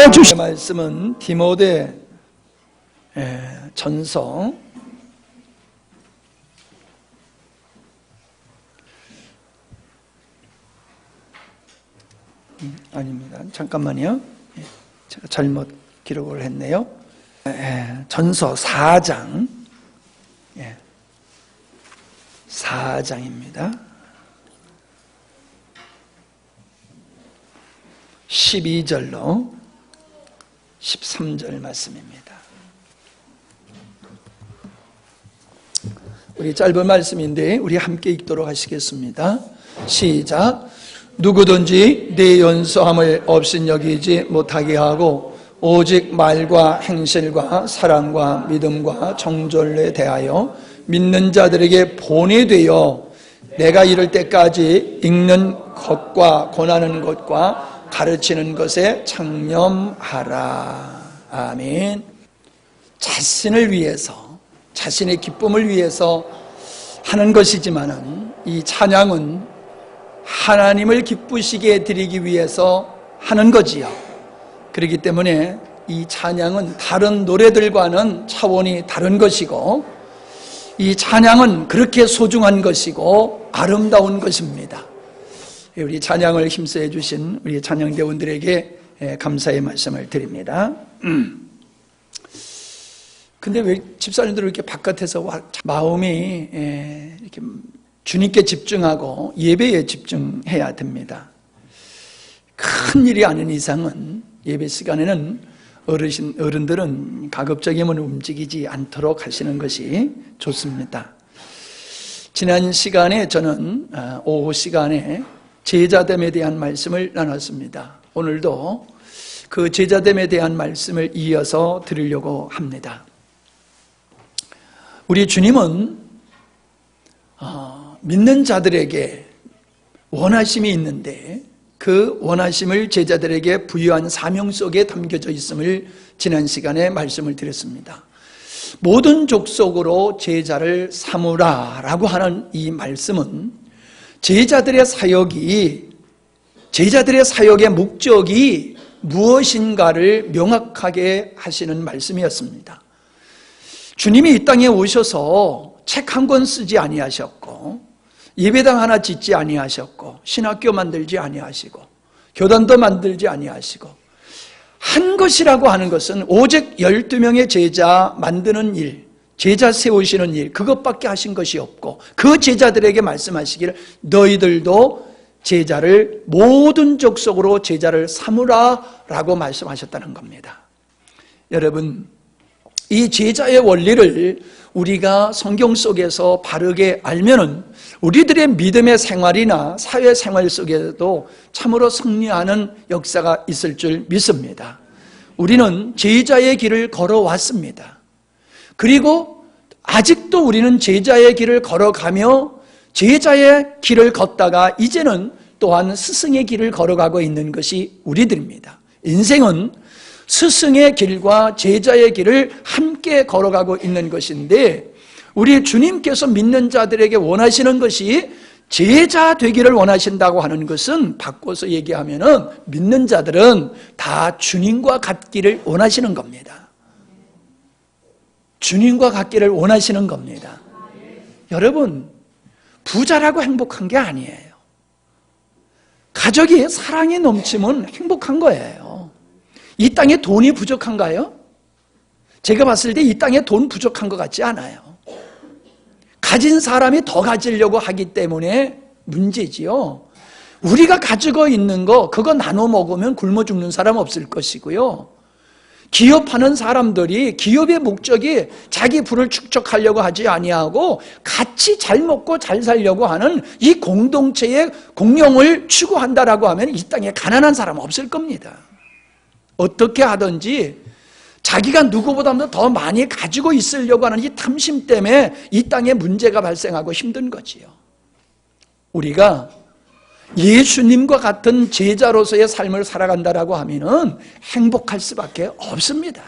인도하여 주시. 말씀은 디모데 전서 제가 잘못 기록을 했네요. 전서 4장 4장입니다. 12절로 13절 말씀입니다. 우리 짧은 말씀인데 우리 함께 읽도록 하시겠습니다. 시작. 누구든지 내 연소함을 업신여기지 못하게 하고 오직 말과 행실과 사랑과 믿음과 정절에 대하여 믿는 자들에게 본이 되어 내가 이를 때까지 읽는 것과 권하는 것과 가르치는 것에 창념하라. 아멘. 자신을 위해서, 자신의 기쁨을 위해서 하는 것이지만은 이 찬양은 하나님을 기쁘시게 드리기 위해서 하는 거지요. 그렇기 때문에 이 찬양은 다른 노래들과는 차원이 다른 것이고, 이 찬양은 그렇게 소중한 것이고 아름다운 것입니다. 우리 찬양을 힘써해 주신 우리 찬양대원들에게 감사의 말씀을 드립니다. 근데 왜 집사님들은 이렇게 바깥에서 마음이 이렇게 주님께 집중하고 예배에 집중해야 됩니다. 큰 일이 아닌 이상은 예배 시간에는 어른들은 가급적이면 움직이지 않도록 하시는 것이 좋습니다. 지난 시간에 저는 오후 시간에 제자됨에 대한 말씀을 나눴습니다. 오늘도 그 제자됨에 대한 말씀을 이어서 드리려고 합니다. 우리 주님은 믿는 자들에게 원하심이 있는데 그 원하심을 제자들에게 부여한 사명 속에 담겨져 있음을 지난 시간에 말씀을 드렸습니다. 모든 족속으로 제자를 삼으라 라고 하는 이 말씀은 제자들의 사역의 목적이 무엇인가를 명확하게 하시는 말씀이었습니다. 주님이 이 땅에 오셔서 책 한 권 쓰지 아니하셨고 예배당 하나 짓지 아니하셨고 신학교 만들지 아니하시고 교단도 만들지 아니하시고 한 것이라고 하는 것은 오직 12명의 제자 만드는 일, 제자 세우시는 일, 그것밖에 하신 것이 없고 그 제자들에게 말씀하시기를 너희들도 제자를 모든 족속으로 제자를 삼으라 라고 말씀하셨다는 겁니다. 여러분, 이 제자의 원리를 우리가 성경 속에서 바르게 알면은 우리들의 믿음의 생활이나 사회생활 속에도 참으로 승리하는 역사가 있을 줄 믿습니다. 우리는 제자의 길을 걸어왔습니다. 그리고 아직도 우리는 제자의 길을 걸어가며 제자의 길을 걷다가 이제는 또한 스승의 길을 걸어가고 있는 것이 우리들입니다. 인생은 스승의 길과 제자의 길을 함께 걸어가고 있는 것인데 우리 주님께서 믿는 자들에게 원하시는 것이 제자 되기를 원하신다고 하는 것은 바꿔서 얘기하면은 믿는 자들은 다 주님과 같기를 원하시는 겁니다. 주님과 같기를 원하시는 겁니다. 여러분, 부자라고 행복한 게 아니에요. 가족이 사랑이 넘치면 행복한 거예요. 이 땅에 돈이 부족한가요? 제가 봤을 때 이 땅에 돈 부족한 것 같지 않아요. 가진 사람이 더 가지려고 하기 때문에 문제지요. 우리가 가지고 있는 거 그거 나눠 먹으면 굶어 죽는 사람 없을 것이고요. 기업하는 사람들이 기업의 목적이 자기 부를 축적하려고 하지 아니하고 같이 잘 먹고 잘 살려고 하는 이 공동체의 공용을 추구한다라고 하면 이 땅에 가난한 사람 없을 겁니다. 어떻게 하든지 자기가 누구보다도 더 많이 가지고 있으려고 하는 이 탐심 때문에 이 땅에 문제가 발생하고 힘든 거지요. 우리가 예수님과 같은 제자로서의 삶을 살아간다라고 하면은 행복할 수밖에 없습니다.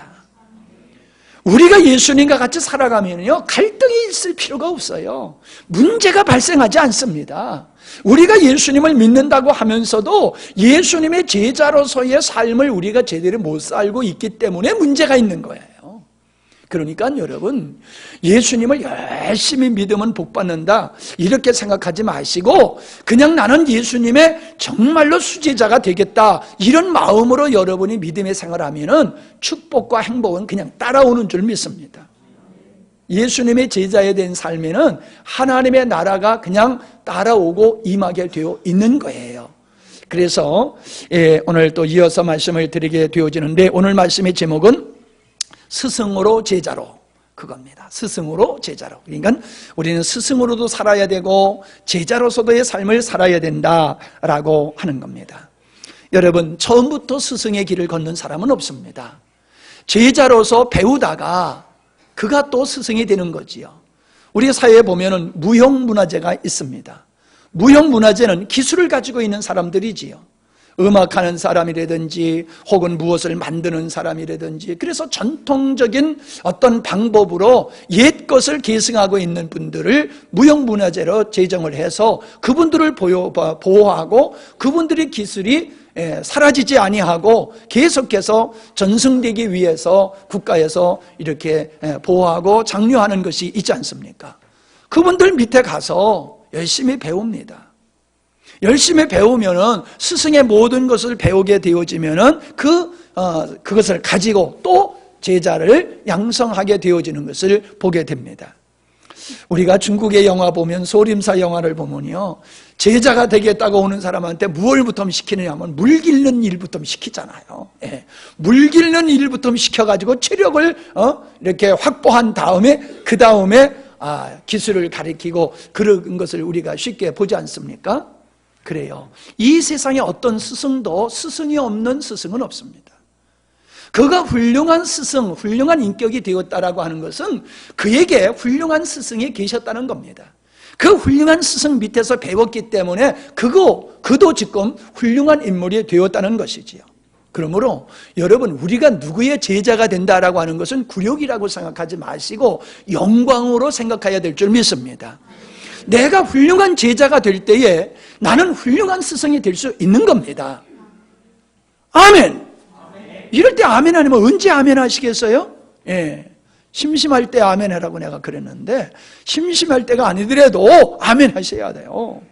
우리가 예수님과 같이 살아가면요, 갈등이 있을 필요가 없어요. 문제가 발생하지 않습니다. 우리가 예수님을 믿는다고 하면서도 예수님의 제자로서의 삶을 우리가 제대로 못 살고 있기 때문에 문제가 있는 거예요. 그러니까 여러분, 예수님을 열심히 믿으면 복받는다 이렇게 생각하지 마시고 그냥 나는 예수님의 정말로 수제자가 되겠다 이런 마음으로 여러분이 믿음의 생활하면은 축복과 행복은 그냥 따라오는 줄 믿습니다. 예수님의 제자에 대한 삶에는 하나님의 나라가 그냥 따라오고 임하게 되어 있는 거예요. 그래서 오늘 또 이어서 말씀을 드리게 되어지는데, 오늘 말씀의 제목은 스승으로 제자로, 그겁니다. 스승으로 제자로. 그러니까 우리는 스승으로도 살아야 되고 제자로서도의 삶을 살아야 된다라고 하는 겁니다. 여러분, 처음부터 스승의 길을 걷는 사람은 없습니다. 제자로서 배우다가 그가 또 스승이 되는 거지요. 우리 사회에 보면은 무형문화재가 있습니다. 무형문화재는 기술을 가지고 있는 사람들이지요. 음악하는 사람이라든지 혹은 무엇을 만드는 사람이라든지, 그래서 전통적인 어떤 방법으로 옛 것을 계승하고 있는 분들을 무형문화재로 제정을 해서 그분들을 보호하고 그분들의 기술이 사라지지 아니하고 계속해서 전승되기 위해서 국가에서 이렇게 보호하고 장려하는 것이 있지 않습니까? 그분들 밑에 가서 열심히 배웁니다. 열심히 배우면은 스승의 모든 것을 배우게 되어지면은 그것을 가지고 또 제자를 양성하게 되어지는 것을 보게 됩니다. 우리가 중국의 영화 보면, 소림사 영화를 보면요, 제자가 되겠다고 오는 사람한테 무엇부터 시키느냐 하면 물 기르는 일부터 시키잖아요. 물 기르는 일부터 시켜가지고 체력을 이렇게 확보한 다음에 그 다음에 기술을 가르치고 그런 것을 우리가 쉽게 보지 않습니까? 그래요. 이 세상에 어떤 스승도 스승이 없는 스승은 없습니다. 그가 훌륭한 스승, 훌륭한 인격이 되었다라고 하는 것은 그에게 훌륭한 스승이 계셨다는 겁니다. 그 훌륭한 스승 밑에서 배웠기 때문에 그도 지금 훌륭한 인물이 되었다는 것이지요. 그러므로 여러분, 우리가 누구의 제자가 된다라고 하는 것은 굴욕이라고 생각하지 마시고 영광으로 생각해야 될 줄 믿습니다. 내가 훌륭한 제자가 될 때에 나는 훌륭한 스승이 될 수 있는 겁니다. 아멘. 이럴 때 아멘 아니면 언제 아멘 하시겠어요? 심심할 때 아멘 하라고 내가 그랬는데, 심심할 때가 아니더라도 아멘 하셔야 돼요.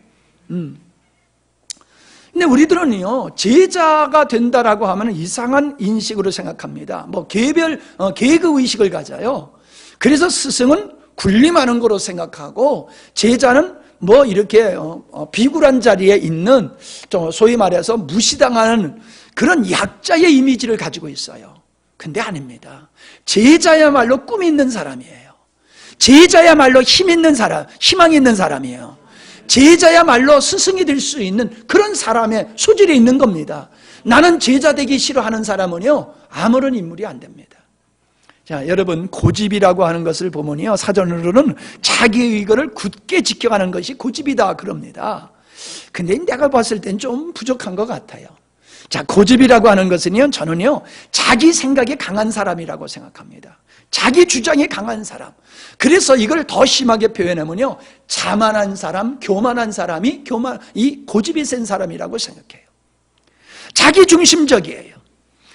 근데 우리들은요, 제자가 된다라고 하면 이상한 인식으로 생각합니다. 뭐 계급 의식을 가져요. 그래서 스승은 군림하는 거로 생각하고 제자는 뭐 이렇게 비굴한 자리에 있는, 소위 말해서 무시당하는 그런 약자의 이미지를 가지고 있어요. 근데 아닙니다. 제자야말로 꿈이 있는 사람이에요. 제자야말로 힘 있는 사람, 희망이 있는 사람이에요. 제자야말로 스승이 될 수 있는 그런 사람의 소질이 있는 겁니다. 나는 제자 되기 싫어하는 사람은요, 아무런 인물이 안 됩니다. 자, 여러분, 고집이라고 하는 것을 보면요, 사전으로는 자기 의거를 굳게 지켜가는 것이 고집이다 그럽니다. 근데 내가 봤을 땐 좀 부족한 것 같아요. 자, 고집이라고 하는 것은요, 저는요, 자기 생각이 강한 사람이라고 생각합니다. 자기 주장이 강한 사람. 그래서 이걸 더 심하게 표현하면요, 자만한 사람, 교만한 사람이 이 고집이 센 사람이라고 생각해요. 자기 중심적이에요.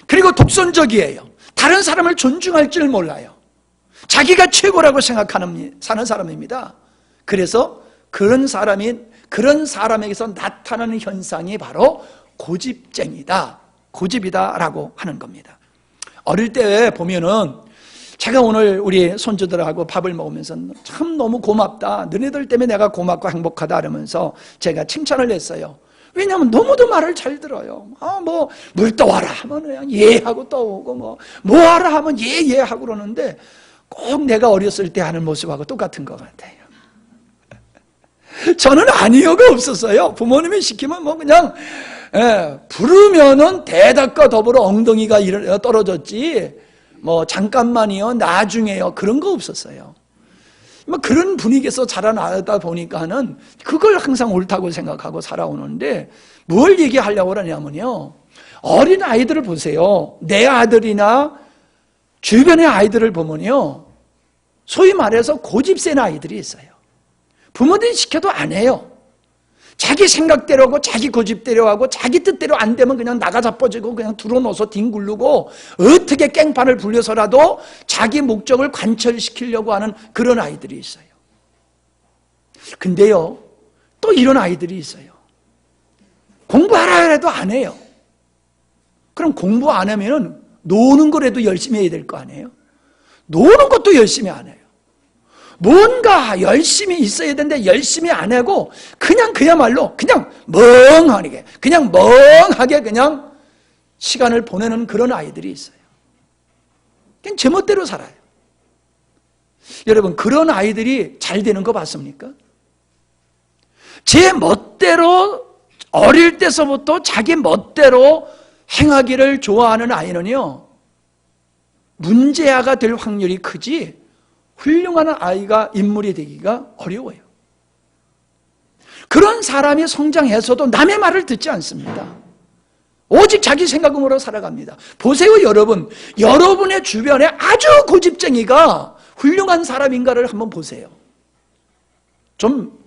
그리고 독선적이에요. 다른 사람을 존중할 줄 몰라요. 자기가 최고라고 사는 사람입니다. 그래서 그런 사람에게서 나타나는 현상이 바로 고집쟁이다, 고집이다라고 하는 겁니다. 어릴 때 보면은, 제가 오늘 우리 손주들하고 밥을 먹으면서 참 너무 고맙다, 너네들 때문에 내가 고맙고 행복하다 그러면서 제가 칭찬을 했어요. 왜냐하면 너무도 말을 잘 들어요. 뭐 물 떠와라 하면 그냥 예 하고 떠오고, 뭐 하라 하면 예 하고 그러는데 꼭 내가 어렸을 때 하는 모습하고 똑같은 것 같아요. 저는 아니요가 없었어요. 부모님이 시키면 뭐 그냥 부르면은 대답과 더불어 엉덩이가 떨어졌지, 뭐 잠깐만이요, 나중에요, 그런 거 없었어요. 뭐 그런 분위기에서 자라나다 보니까는 그걸 항상 옳다고 생각하고 살아오는데, 뭘 얘기하려고 그러냐면요, 어린 아이들을 보세요. 내 아들이나 주변의 아이들을 보면요, 소위 말해서 고집센 아이들이 있어요. 부모들이 시켜도 안 해요. 자기 생각대로 하고 자기 고집대로 하고 자기 뜻대로 안 되면 그냥 나가 자빠지고 그냥 들어놓아서 뒹굴르고 어떻게 깽판을 불려서라도 자기 목적을 관철시키려고 하는 그런 아이들이 있어요. 근데요, 또 이런 아이들이 있어요. 공부하라 해도 안 해요. 그럼 공부 안 하면은 노는 거라도 열심히 해야 될 거 아니에요? 노는 것도 열심히 안 해요. 뭔가 열심히 있어야 되는데 열심히 안 하고 그냥 그야말로 그냥 멍하게 그냥 시간을 보내는 그런 아이들이 있어요. 그냥 제멋대로 살아요. 여러분, 그런 아이들이 잘 되는 거 봤습니까? 제 멋대로 어릴 때서부터 자기 멋대로 행하기를 좋아하는 아이는요, 문제아가 될 확률이 크지 훌륭한 아이가 인물이 되기가 어려워요. 그런 사람이 성장해서도 남의 말을 듣지 않습니다. 오직 자기 생각으로 살아갑니다. 보세요, 여러분. 여러분의 주변에 아주 고집쟁이가 훌륭한 사람인가를 한번 보세요. 좀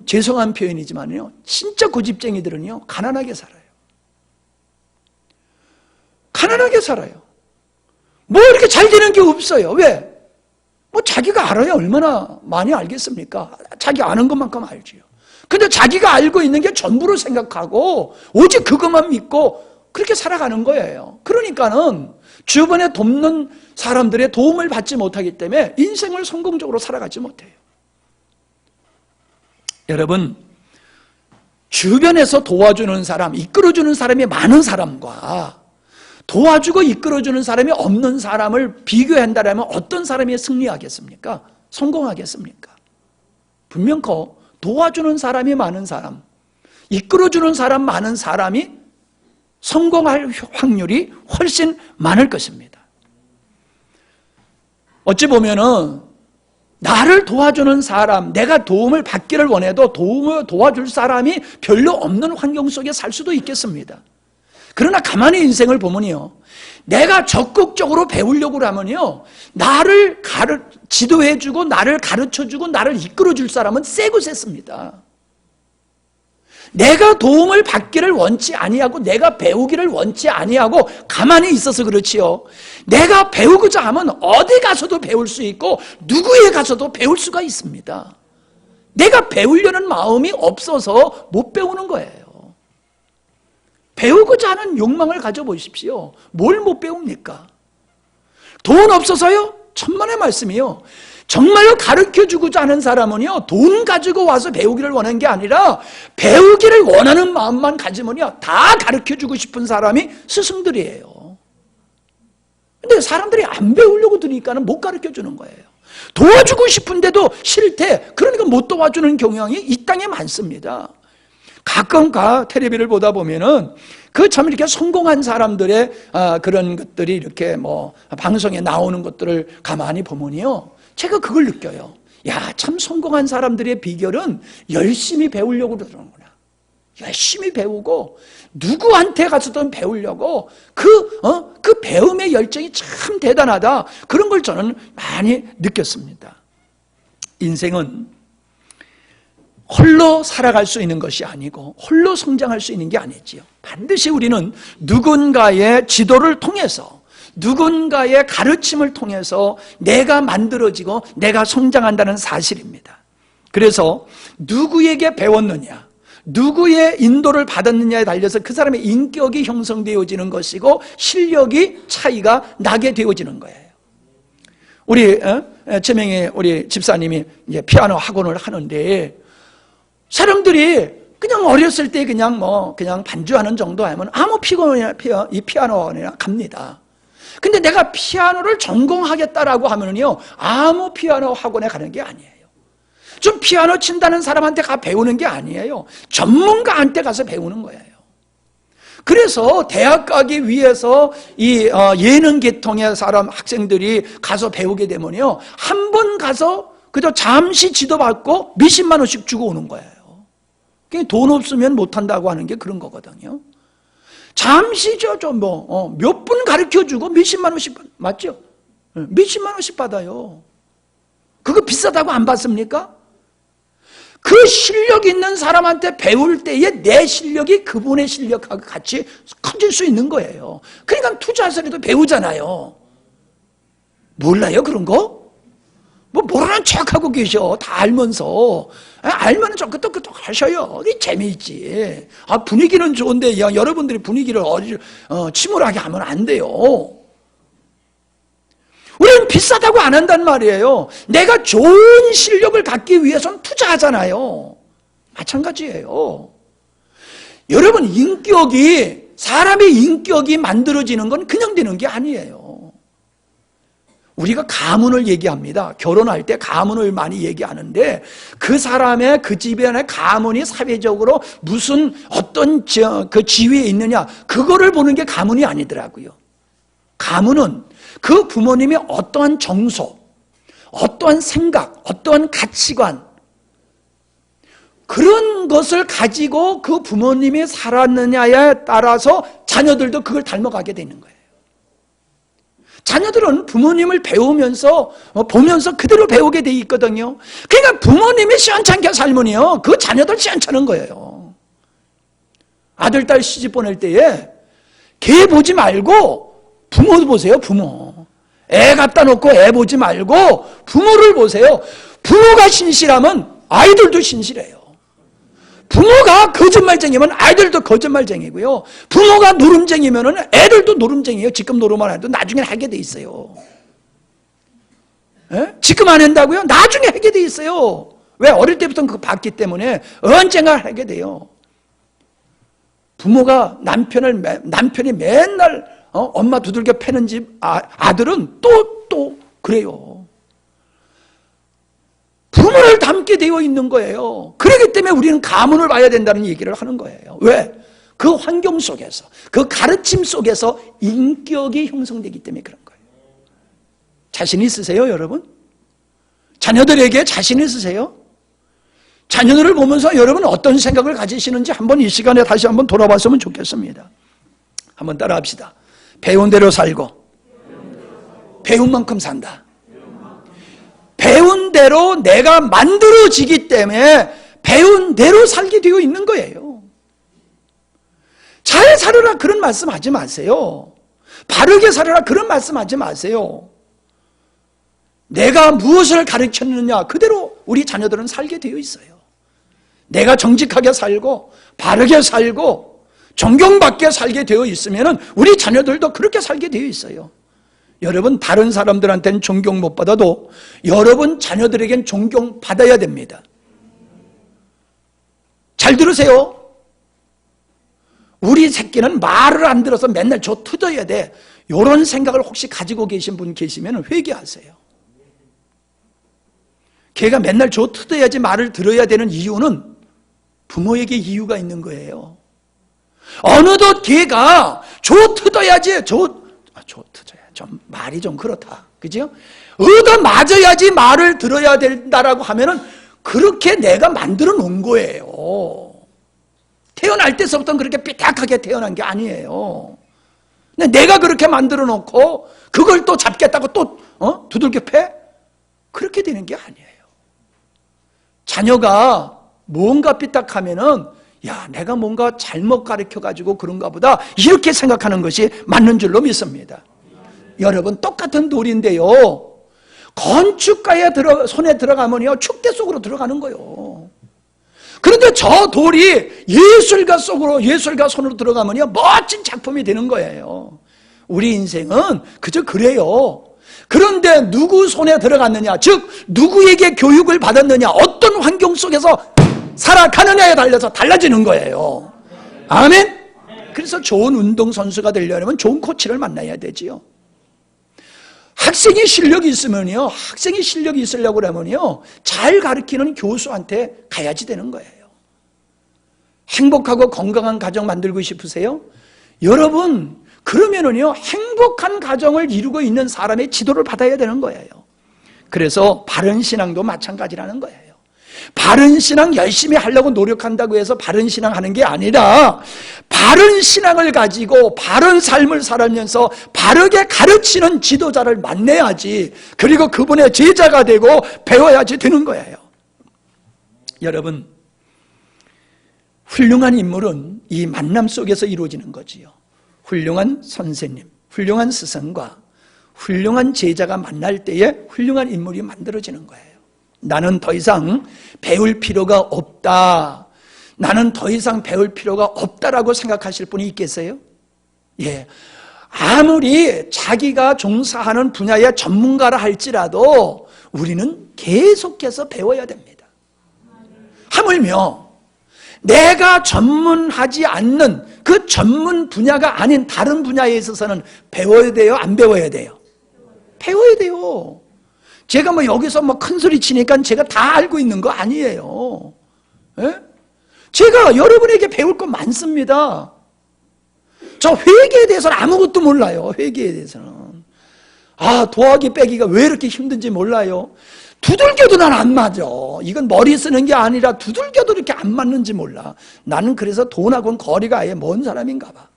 죄송한 표현이지만요, 진짜 고집쟁이들은요, 가난하게 살아요. 가난하게 살아요. 뭐 이렇게 잘 되는 게 없어요. 왜? 뭐 자기가 알아야 얼마나 많이 알겠습니까? 자기 아는 것만큼 알지요. 근데 자기가 알고 있는 게 전부로 생각하고 오직 그것만 믿고 그렇게 살아가는 거예요. 그러니까는 주변에 돕는 사람들의 도움을 받지 못하기 때문에 인생을 성공적으로 살아가지 못해요. 여러분, 주변에서 도와주는 사람, 이끌어주는 사람이 많은 사람과 도와주고 이끌어주는 사람이 없는 사람을 비교한다면 어떤 사람이 승리하겠습니까? 성공하겠습니까? 분명코 도와주는 사람이 많은 사람, 이끌어주는 사람 많은 사람이 성공할 확률이 훨씬 많을 것입니다. 어찌 보면은 나를 도와주는 사람, 내가 도움을 받기를 원해도 도와줄 사람이 별로 없는 환경 속에 살 수도 있겠습니다. 그러나 가만히 인생을 보면요, 내가 적극적으로 배우려고 하면요, 나를 지도해주고 나를 가르쳐주고 나를 이끌어줄 사람은 세고 셌습니다. 내가 도움을 받기를 원치 아니하고 내가 배우기를 원치 아니하고 가만히 있어서 그렇지요, 내가 배우고자 하면 어디 가서도 배울 수 있고 누구에 가서도 배울 수가 있습니다. 내가 배우려는 마음이 없어서 못 배우는 거예요. 배우고자 하는 욕망을 가져보십시오. 뭘 못 배웁니까? 돈 없어서요? 천만의 말씀이요. 정말로 가르쳐주고자 하는 사람은요, 돈 가지고 와서 배우기를 원하는 게 아니라 배우기를 원하는 마음만 가지면요, 다 가르쳐주고 싶은 사람이 스승들이에요. 근데 사람들이 안 배우려고 드니까는 못 가르쳐주는 거예요. 도와주고 싶은데도 싫대. 그러니까 못 도와주는 경향이 이 땅에 많습니다. 가끔 텔레비를 보다 보면은 그 참 이렇게 성공한 사람들의 그런 것들이 이렇게 뭐 방송에 나오는 것들을 가만히 보면요, 제가 그걸 느껴요. 야, 참 성공한 사람들의 비결은 열심히 배우려고 그러는구나. 열심히 배우고 누구한테 가서든 배우려고 그 배움의 열정이 참 대단하다. 그런 걸 저는 많이 느꼈습니다. 인생은 홀로 살아갈 수 있는 것이 아니고 홀로 성장할 수 있는 게 아니지요. 반드시 우리는 누군가의 지도를 통해서, 누군가의 가르침을 통해서 내가 만들어지고 내가 성장한다는 사실입니다. 그래서 누구에게 배웠느냐, 누구의 인도를 받았느냐에 달려서 그 사람의 인격이 형성되어지는 것이고 실력이 차이가 나게 되어지는 거예요. 우리 최명희 우리 집사님이 이제 피아노 학원을 하는데, 사람들이 그냥 어렸을 때 그냥 반주하는 정도 하면 아무 이 피아노 학원이나 갑니다. 근데 내가 피아노를 전공하겠다라고 하면요, 아무 피아노 학원에 가는 게 아니에요. 좀 피아노 친다는 사람한테 가 배우는 게 아니에요. 전문가한테 가서 배우는 거예요. 그래서 대학 가기 위해서 이 예능 계통의 학생들이 가서 배우게 되면요, 한 번 가서 그저 잠시 지도받고 몇십만 원씩 주고 오는 거예요. 돈 없으면 못한다고 하는 게 그런 거거든요. 잠시 몇 분 가르쳐주고 몇십만 원씩 맞죠? 몇십만 원씩 받아요. 그거 비싸다고 안 받습니까? 그 실력 있는 사람한테 배울 때에 내 실력이 그분의 실력하고 같이 커질 수 있는 거예요. 그러니까 투자해서라도 배우잖아요. 몰라요 그런 거? 모르는 척하고 계셔. 다 알면서. 알면 좀 끄떡끄떡 하셔요. 재미있지. 분위기는 좋은데 여러분들이 분위기를 침울하게 하면 안 돼요. 우리는 비싸다고 안 한단 말이에요. 내가 좋은 실력을 갖기 위해서는 투자하잖아요. 마찬가지예요. 여러분, 사람의 인격이 만들어지는 건 그냥 되는 게 아니에요. 우리가 가문을 얘기합니다. 결혼할 때 가문을 많이 얘기하는데 그 사람의 그 집에 안에 가문이 사회적으로 어떤 그 지위에 있느냐, 그거를 보는 게 가문이 아니더라고요. 가문은 그 부모님이 어떠한 정서, 어떠한 생각, 어떠한 가치관, 그런 것을 가지고 그 부모님이 살았느냐에 따라서 자녀들도 그걸 닮아가게 되는 거예요. 자녀들은 부모님을 보면서 그대로 배우게 돼 있거든요. 그러니까 부모님이 시원찮게 살면요, 그 자녀들 시원찮은 거예요. 아들, 딸 시집 보낼 때에 걔 보지 말고 부모 보세요, 부모. 애 갖다 놓고 애 보지 말고 부모를 보세요. 부모가 신실하면 아이들도 신실해요. 부모가 거짓말쟁이면 아이들도 거짓말쟁이고요. 부모가 노름쟁이면 애들도 노름쟁이에요. 지금 노름만 해도 나중에 하게 돼 있어요. 에? 지금 안 한다고요? 나중에 하게 돼 있어요. 왜? 어릴 때부터 그거 봤기 때문에 언젠가 하게 돼요. 부모가 남편이 맨날 엄마 두들겨 패는 집 아들은 또 그래요. 부모를 닮게 되어 있는 거예요. 그렇기 때문에 우리는 가문을 봐야 된다는 얘기를 하는 거예요. 왜? 그 환경 속에서, 그 가르침 속에서 인격이 형성되기 때문에 그런 거예요. 자신 있으세요, 여러분? 자녀들에게 자신 있으세요? 자녀들을 보면서 여러분 어떤 생각을 가지시는지 한번 이 시간에 다시 한번 돌아봤으면 좋겠습니다. 한번 따라 합시다. 배운 대로 살고 배운 만큼 산다. 배운 대로 내가 만들어지기 때문에 배운 대로 살게 되어 있는 거예요. 잘 살아라 그런 말씀 하지 마세요. 바르게 살아라 그런 말씀 하지 마세요. 내가 무엇을 가르쳤느냐 그대로 우리 자녀들은 살게 되어 있어요. 내가 정직하게 살고 바르게 살고 존경받게 살게 되어 있으면 우리 자녀들도 그렇게 살게 되어 있어요. 여러분, 다른 사람들한테는 존경 못 받아도 여러분 자녀들에겐 존경받아야 됩니다. 잘 들으세요. 우리 새끼는 말을 안 들어서 맨날 저 뜯어야 돼. 이런 생각을 혹시 가지고 계신 분 계시면 회개하세요. 걔가 맨날 저 뜯어야지 말을 들어야 되는 이유는 부모에게 이유가 있는 거예요. 어느덧 걔가 저 뜯어야지 좀 말이 좀 그렇다. 그죠? 얻어 맞아야지 말을 들어야 된다라고 하면은 그렇게 내가 만들어 놓은 거예요. 태어날 때서부터 그렇게 삐딱하게 태어난 게 아니에요. 근데 내가 그렇게 만들어 놓고 그걸 또 잡겠다고 또 두들겨 패? 그렇게 되는 게 아니에요. 자녀가 뭔가 삐딱하면은 야, 내가 뭔가 잘못 가르쳐가지고 그런가 보다 이렇게 생각하는 것이 맞는 줄로 믿습니다. 여러분, 똑같은 돌인데요, 건축가에 손에 들어가면요 축대 속으로 들어가는 거예요. 그런데 저 돌이 예술가 손으로 들어가면요 멋진 작품이 되는 거예요. 우리 인생은 그저 그래요. 그런데 누구 손에 들어갔느냐, 즉 누구에게 교육을 받았느냐, 어떤 환경 속에서 살아가느냐에 달려서 달라지는 거예요. 아멘? 그래서 좋은 운동선수가 되려면 좋은 코치를 만나야 되지요. 학생이 실력이 있으려고 그러면요 잘 가르치는 교수한테 가야지 되는 거예요. 행복하고 건강한 가정 만들고 싶으세요? 여러분, 그러면은요 행복한 가정을 이루고 있는 사람의 지도를 받아야 되는 거예요. 그래서 바른 신앙도 마찬가지라는 거예요. 바른 신앙 열심히 하려고 노력한다고 해서 바른 신앙 하는 게 아니라 바른 신앙을 가지고 바른 삶을 살면서 바르게 가르치는 지도자를 만나야지, 그리고 그분의 제자가 되고 배워야지 되는 거예요. 여러분, 훌륭한 인물은 이 만남 속에서 이루어지는 거지요. 훌륭한 선생님, 훌륭한 스승과 훌륭한 제자가 만날 때에 훌륭한 인물이 만들어지는 거예요. 나는 더 이상 배울 필요가 없다, 나는 더 이상 배울 필요가 없다라고 생각하실 분이 있겠어요? 예. 아무리 자기가 종사하는 분야의 전문가라 할지라도 우리는 계속해서 배워야 됩니다. 하물며 내가 전문하지 않는 그 전문 분야가 아닌 다른 분야에 있어서는 배워야 돼요? 안 배워야 돼요? 배워야 돼요. 제가 여기서 큰 소리 치니까 제가 다 알고 있는 거 아니에요. 예? 제가 여러분에게 배울 거 많습니다. 저 회계에 대해서는 아무것도 몰라요. 회계에 대해서는. 더하기 빼기가 왜 이렇게 힘든지 몰라요. 두들겨도 난 안 맞아. 이건 머리 쓰는 게 아니라 두들겨도 이렇게 안 맞는지 몰라. 나는 그래서 돈하고는 거리가 아예 먼 사람인가 봐.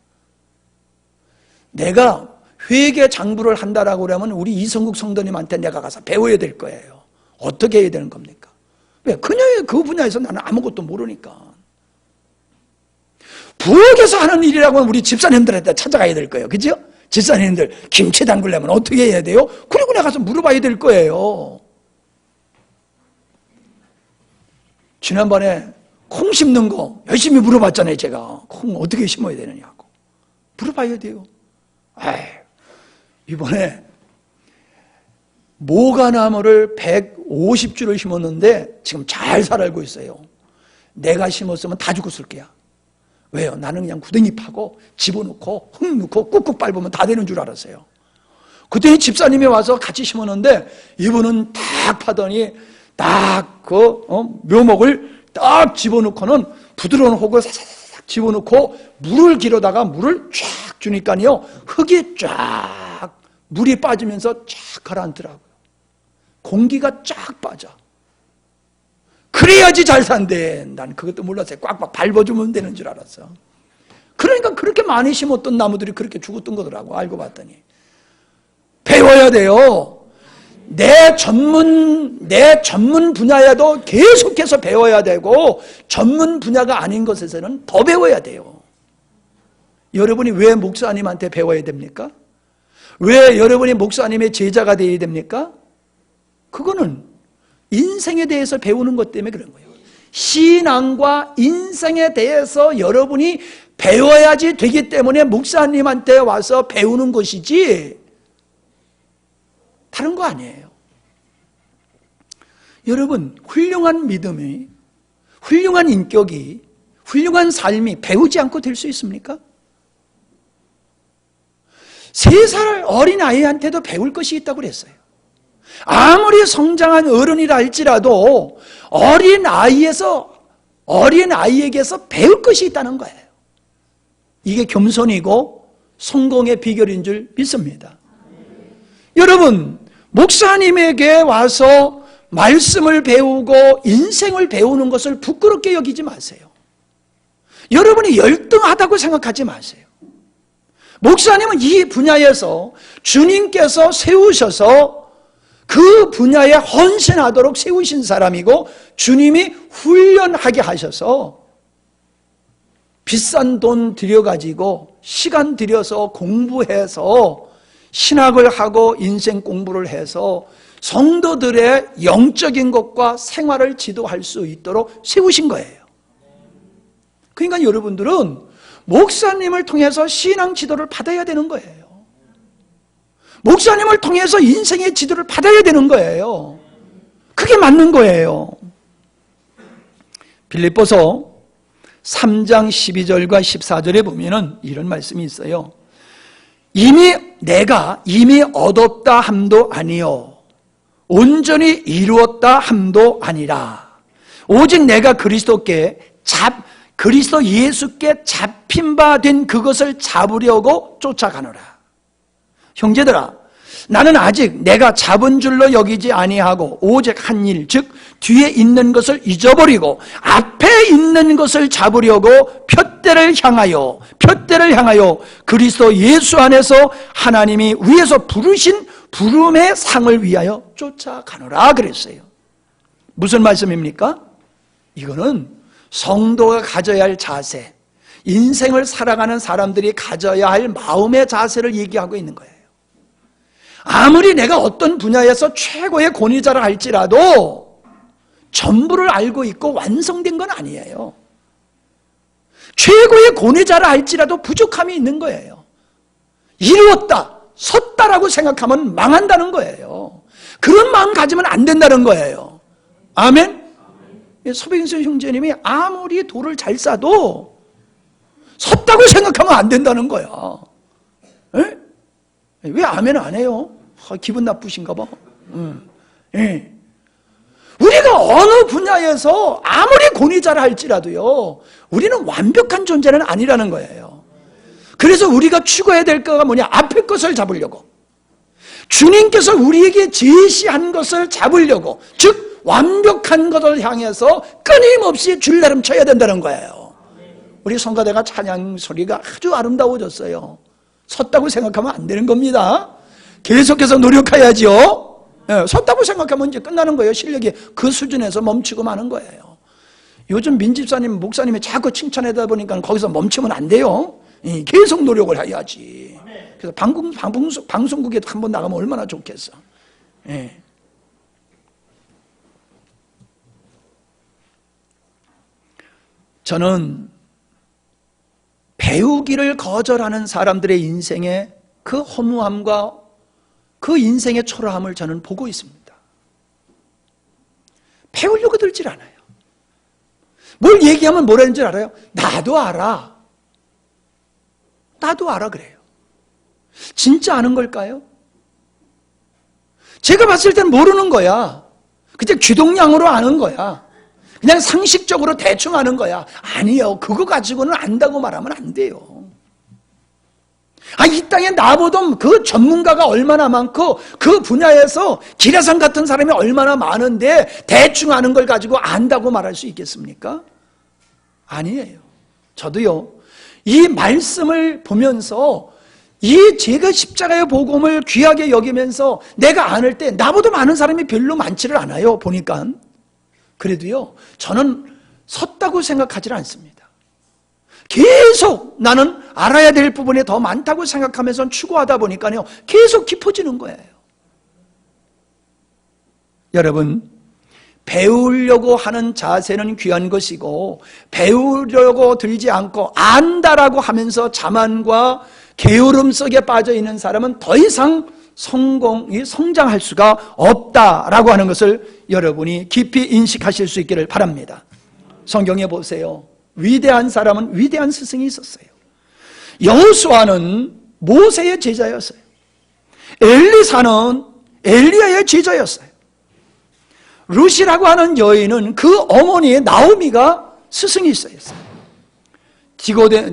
내가 회계 장부를 한다라고 그러면 우리 이성국 성도님한테 내가 가서 배워야 될 거예요. 어떻게 해야 되는 겁니까? 왜? 그녀의 그 분야에서 나는 아무것도 모르니까. 부엌에서 하는 일이라고는 우리 집사님들한테 찾아가야 될 거예요. 그죠? 집사님들 김치 담그려면 어떻게 해야 돼요? 그리고 내가 가서 물어봐야 될 거예요. 지난번에 콩 심는 거 열심히 물어봤잖아요. 제가 콩 어떻게 심어야 되느냐고 물어봐야 돼요. 이번에 모가나무를 150주를 심었는데 지금 잘 살고 있어요. 내가 심었으면 다 죽었을 거야. 왜요? 나는 그냥 구덩이 파고 집어넣고 흙 넣고 꾹꾹 밟으면 다 되는 줄 알았어요. 그때 집사님이 와서 같이 심었는데 이분은 딱 파더니 딱 묘목을 딱 집어넣고는 부드러운 흙을 싹싹 집어넣고 물을 길어다가 물을 쫙 주니까요 흙이 쫙 물이 빠지면서 쫙 가라앉더라고요. 공기가 쫙 빠져. 그래야지 잘 산대. 난 그것도 몰랐어요. 꽉꽉 밟아주면 되는 줄 알았어. 그러니까 그렇게 많이 심었던 나무들이 그렇게 죽었던 거더라고. 알고 봤더니. 배워야 돼요. 내 전문 분야에도 계속해서 배워야 되고 전문 분야가 아닌 것에서는 더 배워야 돼요. 여러분이 왜 목사님한테 배워야 됩니까? 왜 여러분이 목사님의 제자가 되어야 됩니까? 그거는 인생에 대해서 배우는 것 때문에 그런 거예요. 신앙과 인생에 대해서 여러분이 배워야지 되기 때문에 목사님한테 와서 배우는 것이지 다른 거 아니에요. 여러분, 훌륭한 믿음이, 훌륭한 인격이, 훌륭한 삶이 배우지 않고 될 수 있습니까? 3살 어린 아이한테도 배울 것이 있다고 그랬어요. 아무리 성장한 어른이라 할지라도 어린 아이에게서 배울 것이 있다는 거예요. 이게 겸손이고 성공의 비결인 줄 믿습니다. 여러분, 목사님에게 와서 말씀을 배우고 인생을 배우는 것을 부끄럽게 여기지 마세요. 여러분이 열등하다고 생각하지 마세요. 목사님은 이 분야에서 주님께서 세우셔서 그 분야에 헌신하도록 세우신 사람이고 주님이 훈련하게 하셔서 비싼 돈 들여가지고 시간 들여서 공부해서 신학을 하고 인생 공부를 해서 성도들의 영적인 것과 생활을 지도할 수 있도록 세우신 거예요. 그러니까 여러분들은 목사님을 통해서 신앙 지도를 받아야 되는 거예요. 목사님을 통해서 인생의 지도를 받아야 되는 거예요. 그게 맞는 거예요. 빌립보서 3장 12절과 14절에 보면은 이런 말씀이 있어요. 내가 이미 얻었다 함도 아니요 온전히 이루었다 함도 아니라 오직 내가 그리스도 예수께 잡힌 바 된 그것을 잡으려고 쫓아가노라. 형제들아, 나는 아직 내가 잡은 줄로 여기지 아니하고 오직 한 일, 즉 뒤에 있는 것을 잊어버리고 앞에 있는 것을 잡으려고 표대를 향하여 그리스도 예수 안에서 하나님이 위에서 부르신 부름의 상을 위하여 쫓아가노라 그랬어요. 무슨 말씀입니까? 이거는 성도가 가져야 할 자세, 인생을 살아가는 사람들이 가져야 할 마음의 자세를 얘기하고 있는 거예요. 아무리 내가 어떤 분야에서 최고의 권위자라 할지라도 전부를 알고 있고 완성된 건 아니에요. 최고의 권위자라 할지라도 부족함이 있는 거예요. 이루었다, 섰다라고 생각하면 망한다는 거예요. 그런 마음 가지면 안 된다는 거예요. 아멘? 서빙수 형제님이 아무리 돌을 잘 싸도 섰다고 생각하면 안 된다는 거야. 에? 왜 아멘 안 해요? 기분 나쁘신가 봐. 예. 우리가 어느 분야에서 아무리 권위자라 할지라도요, 우리는 완벽한 존재는 아니라는 거예요. 그래서 우리가 추구해야 될 거가 뭐냐? 앞에 것을 잡으려고, 주님께서 우리에게 제시한 것을 잡으려고, 즉 완벽한 것을 향해서 끊임없이 줄나름 쳐야 된다는 거예요. 우리 성가대가 찬양 소리가 아주 아름다워졌어요. 섰다고 생각하면 안 되는 겁니다. 계속해서 노력해야죠. 예, 섰다고 생각하면 이제 끝나는 거예요. 실력이 그 수준에서 멈추고 마는 거예요. 요즘 민집사님, 목사님이 자꾸 칭찬하다 보니까 거기서 멈추면 안 돼요. 계속 노력을 해야지. 그래서 방송국에 한번 나가면 얼마나 좋겠어. 예. 저는 배우기를 거절하는 사람들의 인생에 그 허무함과 그 인생의 초라함을 저는 보고 있습니다. 배우려고 들질 않아요. 뭘 얘기하면 뭐라는 줄 알아요? 나도 알아. 나도 알아 그래요. 진짜 아는 걸까요? 제가 봤을 땐 모르는 거야. 그냥 귀동냥으로 아는 거야. 그냥 상식적으로 대충 아는 거야. 아니요, 그거 가지고는 안다고 말하면 안 돼요. 이 땅에 나보다 그 전문가가 얼마나 많고 그 분야에서 기라상 같은 사람이 얼마나 많은데 대충 아는 걸 가지고 안다고 말할 수 있겠습니까? 아니에요. 저도요, 이 말씀을 보면서 이 제가 십자가의 복음을 귀하게 여기면서 내가 안을 때 나보다 많은 사람이 별로 많지를 않아요. 보니까. 그래도요, 저는 섰다고 생각하지 않습니다. 계속 나는 알아야 될 부분이 더 많다고 생각하면서 추구하다 보니까요, 계속 깊어지는 거예요. 여러분, 배우려고 하는 자세는 귀한 것이고, 배우려고 들지 않고 안다라고 하면서 자만과 게으름 속에 빠져 있는 사람은 더 이상 성장할 수가 없다라고 하는 것을 여러분이 깊이 인식하실 수 있기를 바랍니다. 성경에 보세요. 위대한 사람은 위대한 스승이 있었어요. 여호수아는 모세의 제자였어요. 엘리사는 엘리야의 제자였어요. 룻이라고 하는 여인은 그 어머니의 나오미가 스승이 있었어요.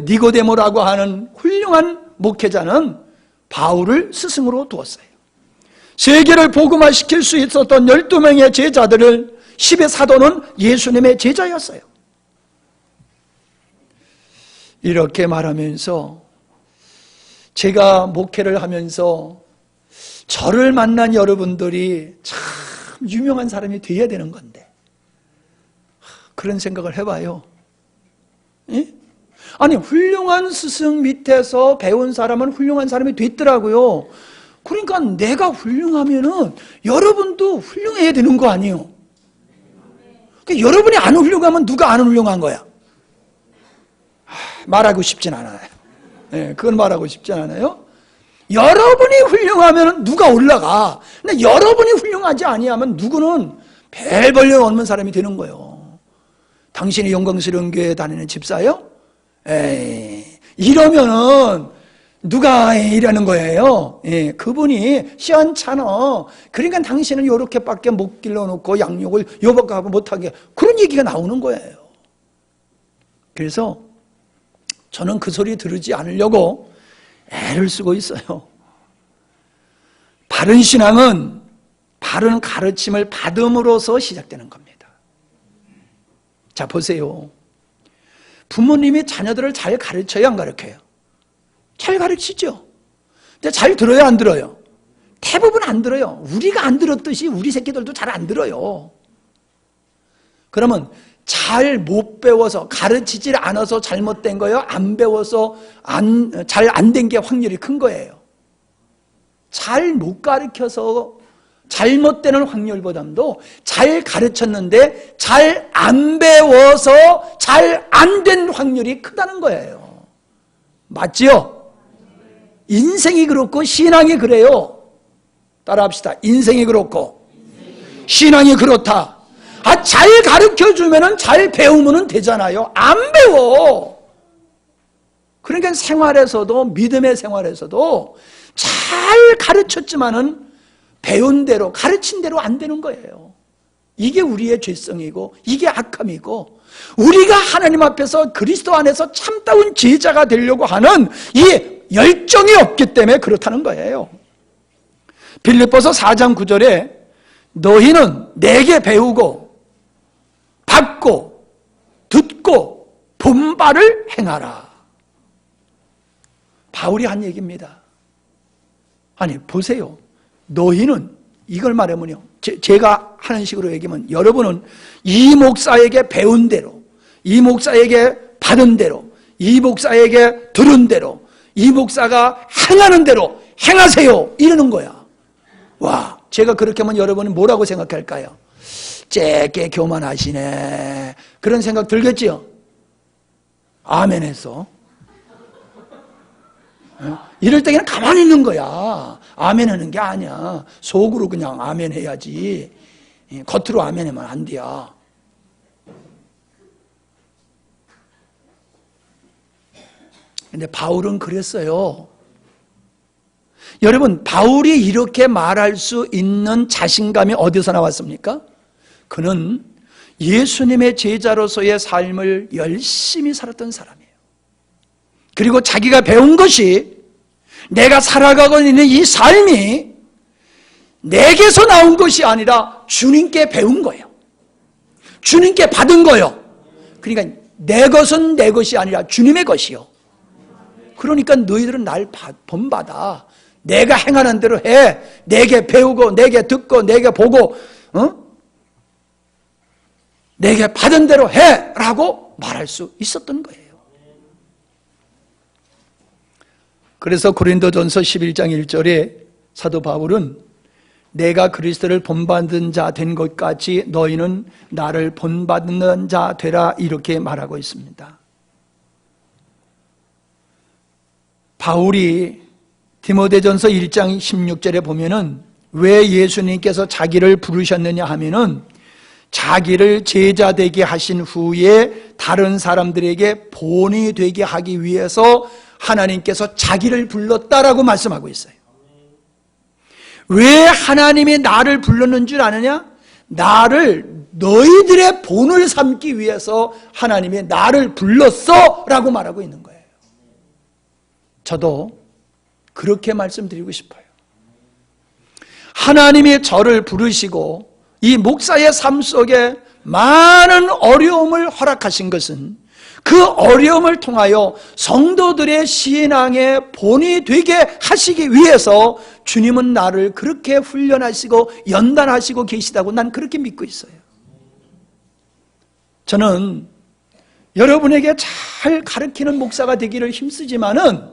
니고데모라고 하는 훌륭한 목회자는 바울을 스승으로 두었어요. 세계를 복음화시킬 수 있었던 12명의 제자들을 10의 사도는 예수님의 제자였어요. 이렇게 말하면서 제가 목회를 하면서 저를 만난 여러분들이 참 유명한 사람이 되어야 되는 건데 그런 생각을 해봐요. 예? 아니, 훌륭한 스승 밑에서 배운 사람은 훌륭한 사람이 됐더라고요. 그러니까 내가 훌륭하면은 여러분도 훌륭해야 되는 거 아니에요? 그러니까 여러분이 안 훌륭하면 누가 안 훌륭한 거야? 말하고 싶진 않아요. 네, 그건 말하고 싶진 않아요. 여러분이 훌륭하면 누가 올라가. 근데 여러분이 훌륭하지 아니하면 누구는 별 벌려 얻는 사람이 되는 거예요. 당신이 영광스러운 교회에 다니는 집사요? 에이, 이러면은 누가 이라는 거예요. 예, 그분이 시원찮어. 그러니까 당신은 요렇게밖에 못 길러놓고 양육을 요밖에 못하게, 그런 얘기가 나오는 거예요. 그래서 저는 그 소리 들으지 않으려고 애를 쓰고 있어요. 바른 신앙은 바른 가르침을 받음으로써 시작되는 겁니다. 자, 보세요. 부모님이 자녀들을 잘 가르쳐요, 안 가르쳐요? 잘 가르치죠. 근데 잘 들어요, 안 들어요? 대부분 안 들어요. 우리가 안 들었듯이 우리 새끼들도 잘 안 들어요. 그러면 잘 못 배워서, 가르치질 않아서 잘못된 거예요? 안 배워서 잘 안 된 게 확률이 큰 거예요? 잘 못 가르쳐서 잘못되는 확률보다도 잘 가르쳤는데 잘 안 배워서 잘 안 된 확률이 크다는 거예요. 맞지요? 인생이 그렇고 신앙이 그래요. 따라합시다. 인생이 그렇고 신앙이 그렇다. 잘 가르쳐주면 잘 배우면 되잖아요. 안 배워. 그러니까 생활에서도, 믿음의 생활에서도 잘 가르쳤지만은 배운 대로, 가르친 대로 안 되는 거예요. 이게 우리의 죄성이고, 이게 악함이고, 우리가 하나님 앞에서 그리스도 안에서 참다운 제자가 되려고 하는 이 열정이 없기 때문에 그렇다는 거예요. 빌립보서 4장 9절에 너희는 내게 배우고 받고 듣고 본 바를 행하라. 바울이 한 얘기입니다. 아니, 보세요. 너희는, 이걸 말하면요, 제가 하는 식으로 얘기하면 여러분은 이 목사에게 배운 대로, 이 목사에게 받은 대로, 이 목사에게 들은 대로, 이 목사가 행하는 대로 행하세요, 이러는 거야. 와, 제가 그렇게 하면 여러분은 뭐라고 생각할까요? 째게 교만하시네, 그런 생각 들겠지요? 아멘 했어. 이럴 때 그냥 가만히 있는 거야. 아멘 하는 게 아니야. 속으로 그냥 아멘 해야지. 겉으로 아멘 하면 안 돼요. 근데 바울은 그랬어요. 여러분, 바울이 이렇게 말할 수 있는 자신감이 어디서 나왔습니까? 그는 예수님의 제자로서의 삶을 열심히 살았던 사람이에요. 그리고 자기가 배운 것이, 내가 살아가고 있는 이 삶이 내게서 나온 것이 아니라 주님께 배운 거예요. 주님께 받은 거예요. 그러니까 내 것은 내 것이 아니라 주님의 것이요. 그러니까 너희들은 날 본받아. 내가 행하는 대로 해. 내게 배우고, 내게 듣고, 내게 보고, 내게 받은 대로 해 라고 말할 수 있었던 거예요. 그래서 고린도전서 11장 1절에 사도 바울은 내가 그리스도를 본받은 자 된 것까지 너희는 나를 본받는 자 되라, 이렇게 말하고 있습니다. 바울이 디모데전서 1장 16절에 보면은 왜 예수님께서 자기를 부르셨느냐 하면은 자기를 제자 되게 하신 후에 다른 사람들에게 본이 되게 하기 위해서 하나님께서 자기를 불렀다라고 말씀하고 있어요. 왜 하나님이 나를 불렀는 줄 아느냐? 나를 너희들의 본을 삼기 위해서 하나님이 나를 불렀어 라고 말하고 있는 거예요. 저도 그렇게 말씀드리고 싶어요. 하나님이 저를 부르시고 이 목사의 삶 속에 많은 어려움을 허락하신 것은 그 어려움을 통하여 성도들의 신앙의 본이 되게 하시기 위해서 주님은 나를 그렇게 훈련하시고 연단하시고 계시다고 난 그렇게 믿고 있어요. 저는 여러분에게 잘 가르치는 목사가 되기를 힘쓰지만은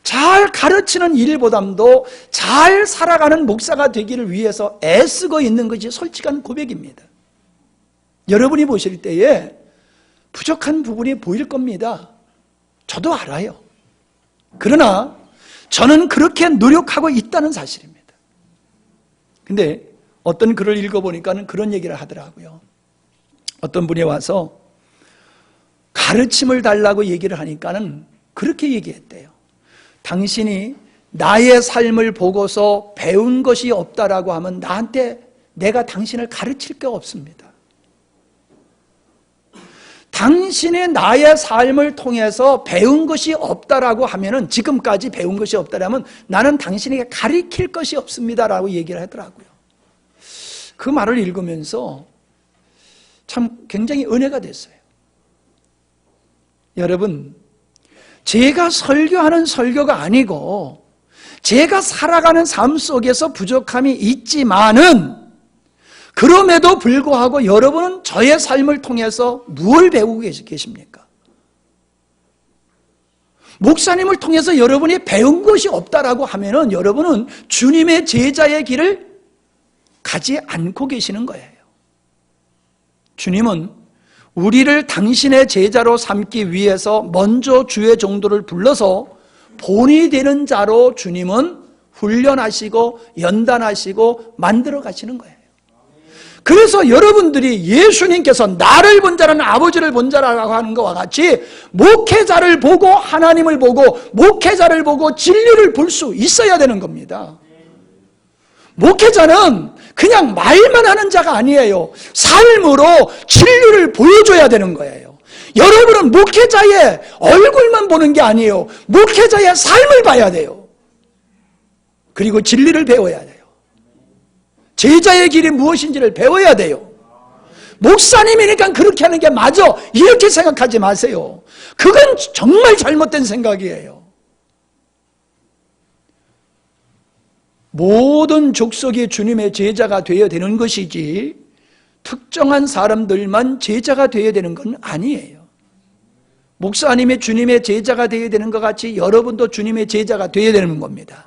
잘 가르치는 일보다도 잘 살아가는 목사가 되기를 위해서 애쓰고 있는 것이 솔직한 고백입니다. 여러분이 보실 때에 부족한 부분이 보일 겁니다. 저도 알아요. 그러나 저는 그렇게 노력하고 있다는 사실입니다. 근데 어떤 글을 읽어보니까 그런 얘기를 하더라고요. 어떤 분이 와서 가르침을 달라고 얘기를 하니까는 그렇게 얘기했대요. 당신이 나의 삶을 보고서 배운 것이 없다라고 하면 나한테 내가 당신을 가르칠 게 없습니다. 당신의 나의 삶을 통해서 배운 것이 없다라고 하면은, 지금까지 배운 것이 없다라면 나는 당신에게 가르칠 것이 없습니다라고 얘기를 하더라고요. 그 말을 읽으면서 참 굉장히 은혜가 됐어요. 여러분, 제가 설교하는 설교가 아니고 제가 살아가는 삶 속에서 부족함이 있지만은 그럼에도 불구하고 여러분은 저의 삶을 통해서 무엇을 배우고 계십니까? 목사님을 통해서 여러분이 배운 것이 없다라고 하면은 여러분은 주님의 제자의 길을 가지 않고 계시는 거예요. 주님은 우리를 당신의 제자로 삼기 위해서 먼저 주의 종도를 불러서 본이 되는 자로 주님은 훈련하시고 연단하시고 만들어 가시는 거예요. 그래서 여러분들이 예수님께서 나를 본 자는 아버지를 본 자라고 하는 것과 같이 목회자를 보고 하나님을 보고 목회자를 보고 진리를 볼 수 있어야 되는 겁니다. 목회자는 그냥 말만 하는 자가 아니에요. 삶으로 진리를 보여줘야 되는 거예요. 여러분은 목회자의 얼굴만 보는 게 아니에요. 목회자의 삶을 봐야 돼요. 그리고 진리를 배워야 돼요. 제자의 길이 무엇인지를 배워야 돼요. 목사님이니까 그렇게 하는 게 맞아, 이렇게 생각하지 마세요. 그건 정말 잘못된 생각이에요. 모든 족속이 주님의 제자가 되어야 되는 것이지 특정한 사람들만 제자가 되어야 되는 건 아니에요. 목사님이 주님의 제자가 되어야 되는 것 같이 여러분도 주님의 제자가 되어야 되는 겁니다.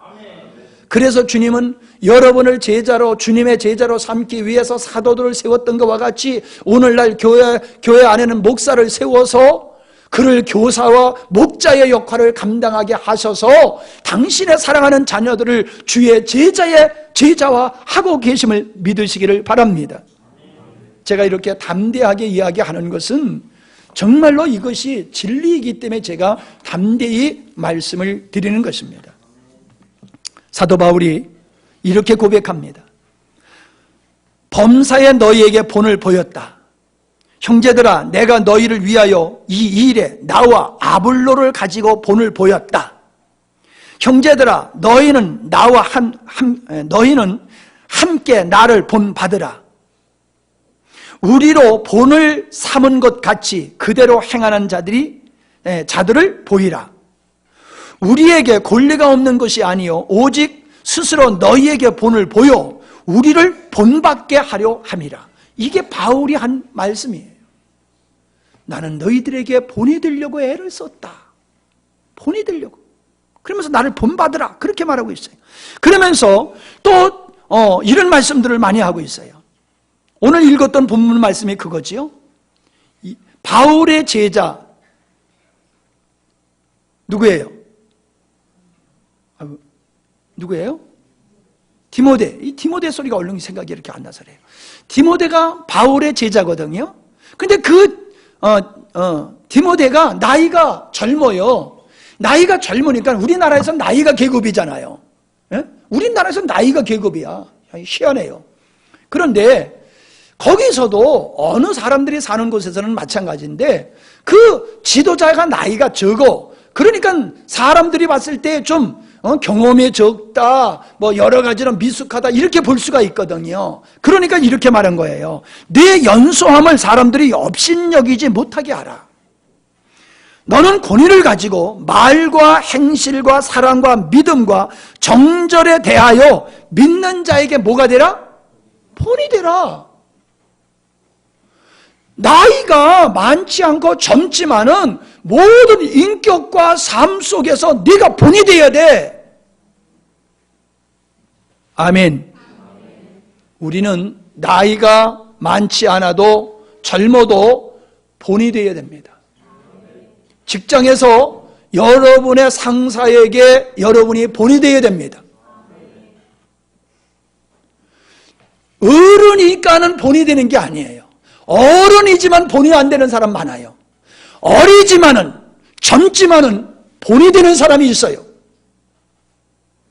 그래서 주님은 여러분을 제자로, 주님의 제자로 삼기 위해서 사도들을 세웠던 것과 같이 오늘날 교회 안에는 목사를 세워서 그를 교사와 목자의 역할을 감당하게 하셔서 당신의 사랑하는 자녀들을 주의 제자와 하고 계심을 믿으시기를 바랍니다. 제가 이렇게 담대하게 이야기하는 것은 정말로 이것이 진리이기 때문에 제가 담대히 말씀을 드리는 것입니다. 사도 바울이 이렇게 고백합니다. 범사에 너희에게 본을 보였다. 형제들아, 내가 너희를 위하여 이 일에 나와 아볼로를 가지고 본을 보였다. 형제들아, 너희는 함께 나를 본받으라. 우리로 본을 삼은 것 같이 그대로 행하는 자들을 보이라. 우리에게 권리가 없는 것이 아니요 오직 스스로 너희에게 본을 보여 우리를 본받게 하려 함이라. 이게 바울이 한 말씀이에요. 나는 너희들에게 본이 되려고 애를 썼다. 본이 되려고. 그러면서 나를 본받으라. 그렇게 말하고 있어요. 그러면서 또 이런 말씀들을 많이 하고 있어요. 오늘 읽었던 본문 말씀이 그거지요. 바울의 제자 누구예요? 누구예요? 디모데. 이 디모데 소리가 얼른 생각이 이렇게 안 나서 그래요. 디모데가 바울의 제자거든요. 근데 디모데가 나이가 젊어요. 나이가 젊으니까 우리나라에서는 나이가 계급이잖아요. 예? 우리나라에서는 나이가 계급이야. 희한해요. 그런데 거기서도 어느 사람들이 사는 곳에서는 마찬가지인데 그 지도자가 나이가 적어. 그러니까 사람들이 봤을 때 좀 경험이 적다, 뭐 여러 가지로 미숙하다 이렇게 볼 수가 있거든요. 그러니까 이렇게 말한 거예요. 내 연소함을 사람들이 업신여기지 못하게 하라. 너는 권위를 가지고 말과 행실과 사랑과 믿음과 정절에 대하여 믿는 자에게 뭐가 되라? 본이 되라. 나이가 많지 않고 젊지만은 모든 인격과 삶 속에서 네가 본이 되어야 돼. 아멘. 우리는 나이가 많지 않아도 젊어도 본이 되어야 됩니다. 직장에서 여러분의 상사에게 여러분이 본이 되어야 됩니다. 어른이니까는 본이 되는 게 아니에요. 어른이지만 본이 안 되는 사람 많아요. 어리지만은 젊지만은 본이 되는 사람이 있어요.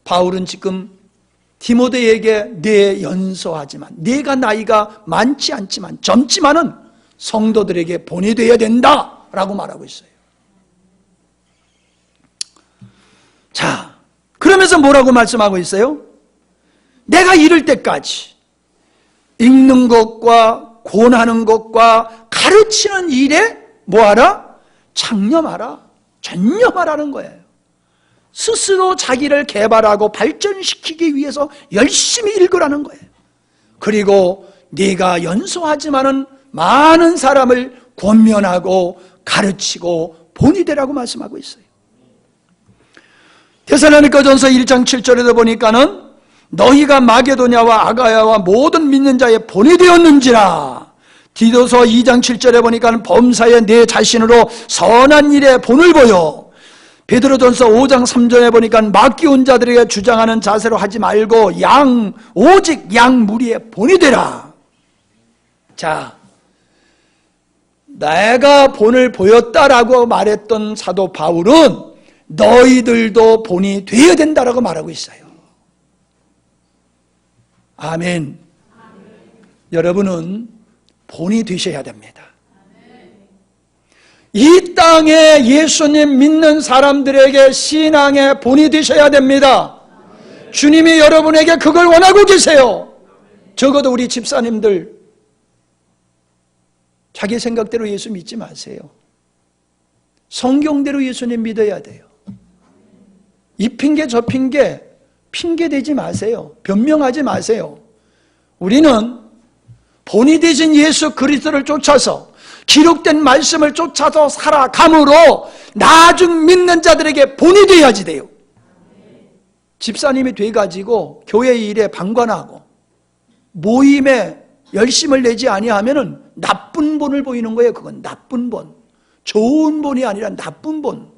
바울은 지금 디모데에게 내 연소하지만 내가 나이가 많지 않지만 젊지만은 성도들에게 본이 되어야 된다라고 말하고 있어요. 자, 그러면서 뭐라고 말씀하고 있어요? 내가 이를 때까지 읽는 것과 권하는 것과 가르치는 일에 뭐하라? 창념하라, 전념하라는 거예요. 스스로 자기를 개발하고 발전시키기 위해서 열심히 읽으라는 거예요. 그리고 네가 연소하지만은 많은 사람을 권면하고 가르치고 본이 되라고 말씀하고 있어요. 데살로니가전서 1장 7절에도 보니까는 너희가 마게도냐와 아가야와 모든 믿는 자의 본이 되었는지라. 디도서 2장 7절에 보니까 범사에 내 자신으로 선한 일에 본을 보여. 베드로전서 5장 3절에 보니까 맡기운 자들에게 주장하는 자세로 하지 말고 오직 양 무리의 본이 되라. 자, 내가 본을 보였다라고 말했던 사도 바울은 너희들도 본이 되어야 된다라고 말하고 있어요. 아멘. 여러분은 본이 되셔야 됩니다. 이 땅에 예수님 믿는 사람들에게 신앙의 본이 되셔야 됩니다. 주님이 여러분에게 그걸 원하고 계세요. 적어도 우리 집사님들 자기 생각대로 예수 믿지 마세요. 성경대로 예수님 믿어야 돼요. 이 핑계 저 핑계 대지 마세요. 변명하지 마세요. 우리는 본이 되신 예수 그리스도를 쫓아서 기록된 말씀을 쫓아서 살아감으로 나중 믿는 자들에게 본이 돼야지 돼요. 집사님이 돼가지고 교회 일에 방관하고 모임에 열심을 내지 아니하면은 나쁜 본을 보이는 거예요. 그건 나쁜 본. 좋은 본이 아니라 나쁜 본.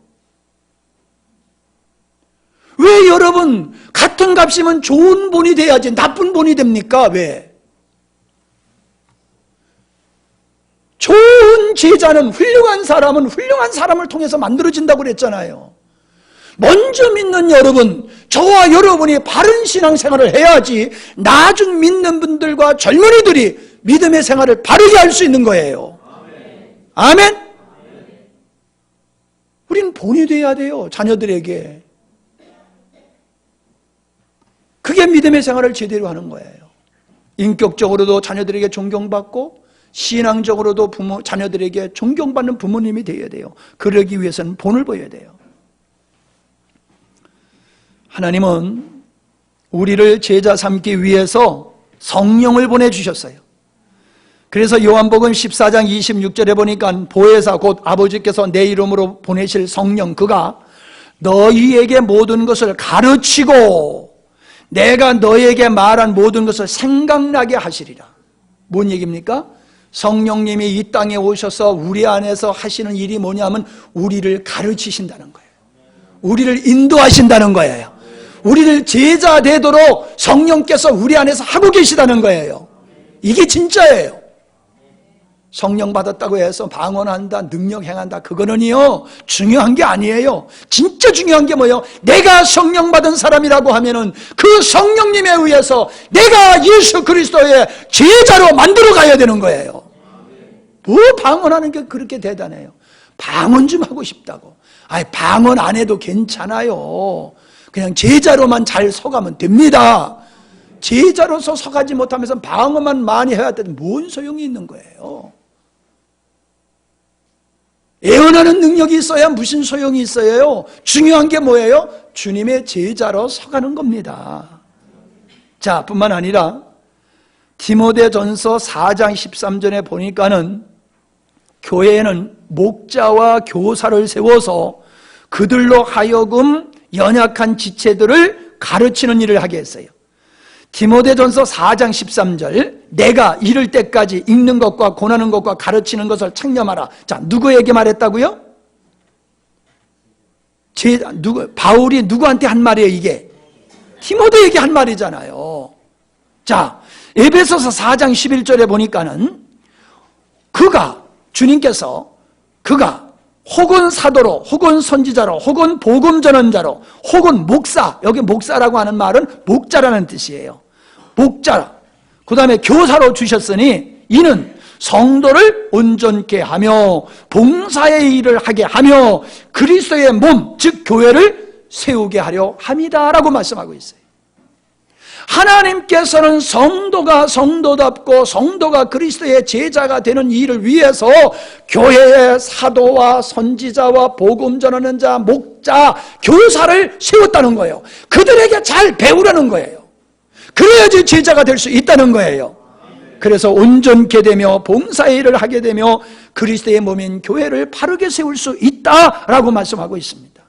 왜 여러분 같은 값이면 좋은 본이 돼야지 나쁜 본이 됩니까? 왜? 좋은 제자는 훌륭한 사람을 통해서 만들어진다고 그랬잖아요. 먼저 믿는 여러분, 저와 여러분이 바른 신앙생활을 해야지 나중 믿는 분들과 젊은이들이 믿음의 생활을 바르게 할 수 있는 거예요. 아멘? 우리는 본이 돼야 돼요. 자녀들에게. 그게 믿음의 생활을 제대로 하는 거예요. 인격적으로도 자녀들에게 존경받고 신앙적으로도 자녀들에게 존경받는 부모님이 되어야 돼요. 그러기 위해서는 본을 보여야 돼요. 하나님은 우리를 제자 삼기 위해서 성령을 보내주셨어요. 그래서 요한복음 14장 26절에 보니까 보혜사 곧 아버지께서 내 이름으로 보내실 성령 그가 너희에게 모든 것을 가르치고 내가 너에게 말한 모든 것을 생각나게 하시리라. 뭔 얘기입니까? 성령님이 이 땅에 오셔서 우리 안에서 하시는 일이 뭐냐면 우리를 가르치신다는 거예요. 우리를 인도하신다는 거예요. 우리를 제자 되도록 성령께서 우리 안에서 하고 계시다는 거예요. 이게 진짜예요. 성령 받았다고 해서 방언한다, 능력 행한다, 그거는요 중요한 게 아니에요. 진짜 중요한 게 뭐예요? 내가 성령 받은 사람이라고 하면은 그 성령님에 의해서 내가 예수 그리스도의 제자로 만들어 가야 되는 거예요. 뭐 방언하는 게 그렇게 대단해요? 방언 좀 하고 싶다고. 아니 방언 안 해도 괜찮아요. 그냥 제자로만 잘 서가면 됩니다. 제자로서 서가지 못하면서 방언만 많이 해야 되는데 뭔 소용이 있는 거예요? 예언하는 능력이 있어야 무슨 소용이 있어요? 중요한 게 뭐예요? 주님의 제자로 서가는 겁니다. 자, 뿐만 아니라 디모데전서 4장 13절에 보니까는 교회에는 목자와 교사를 세워서 그들로 하여금 연약한 지체들을 가르치는 일을 하게 했어요. 디모데전서 4장 13절 내가 이를 때까지 읽는 것과 권하는 것과 가르치는 것을 창념하라. 자, 누구에게 말했다고요? 바울이 누구한테 한 말이에요 이게? 디모데에게 한 말이잖아요. 자, 에베소서 4장 11절에 보니까는 주님께서 혹은 사도로 혹은 선지자로 혹은 복음 전언자로 혹은 목사, 여기 목사라고 하는 말은 목자라는 뜻이에요. 목자, 그 다음에 교사로 주셨으니 이는 성도를 온전케 하며 봉사의 일을 하게 하며 그리스도의 몸, 즉 교회를 세우게 하려 함이다라고 말씀하고 있어요. 하나님께서는 성도가 성도답고 성도가 그리스도의 제자가 되는 일을 위해서 교회의 사도와 선지자와 복음 전하는 자, 목자, 교사를 세웠다는 거예요. 그들에게 잘 배우라는 거예요. 그래야지 제자가 될 수 있다는 거예요. 그래서 온전케 되며 봉사의 일을 하게 되며 그리스도의 몸인 교회를 바르게 세울 수 있다라고 말씀하고 있습니다.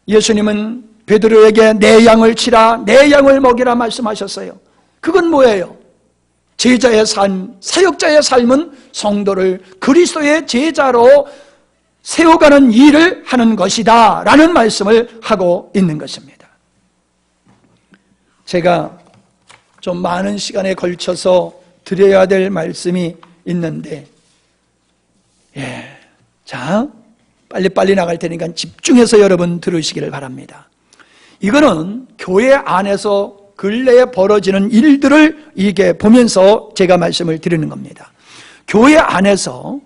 예수님은 베드로에게 내 양을 치라, 내 양을 먹이라 말씀하셨어요. 그건 뭐예요? 제자의 삶, 사역자의 삶은 성도를 그리스도의 제자로 세워가는 일을 하는 것이다 라는 말씀을 하고 있는 것입니다. 제가 좀 많은 시간에 걸쳐서 드려야 될 말씀이 있는데, 자, 빨리빨리 나갈 테니까 집중해서 여러분 들으시기를 바랍니다. 이거는 교회 안에서 근래에 벌어지는 일들을 이게 보면서 제가 말씀을 드리는 겁니다. 교회 안에서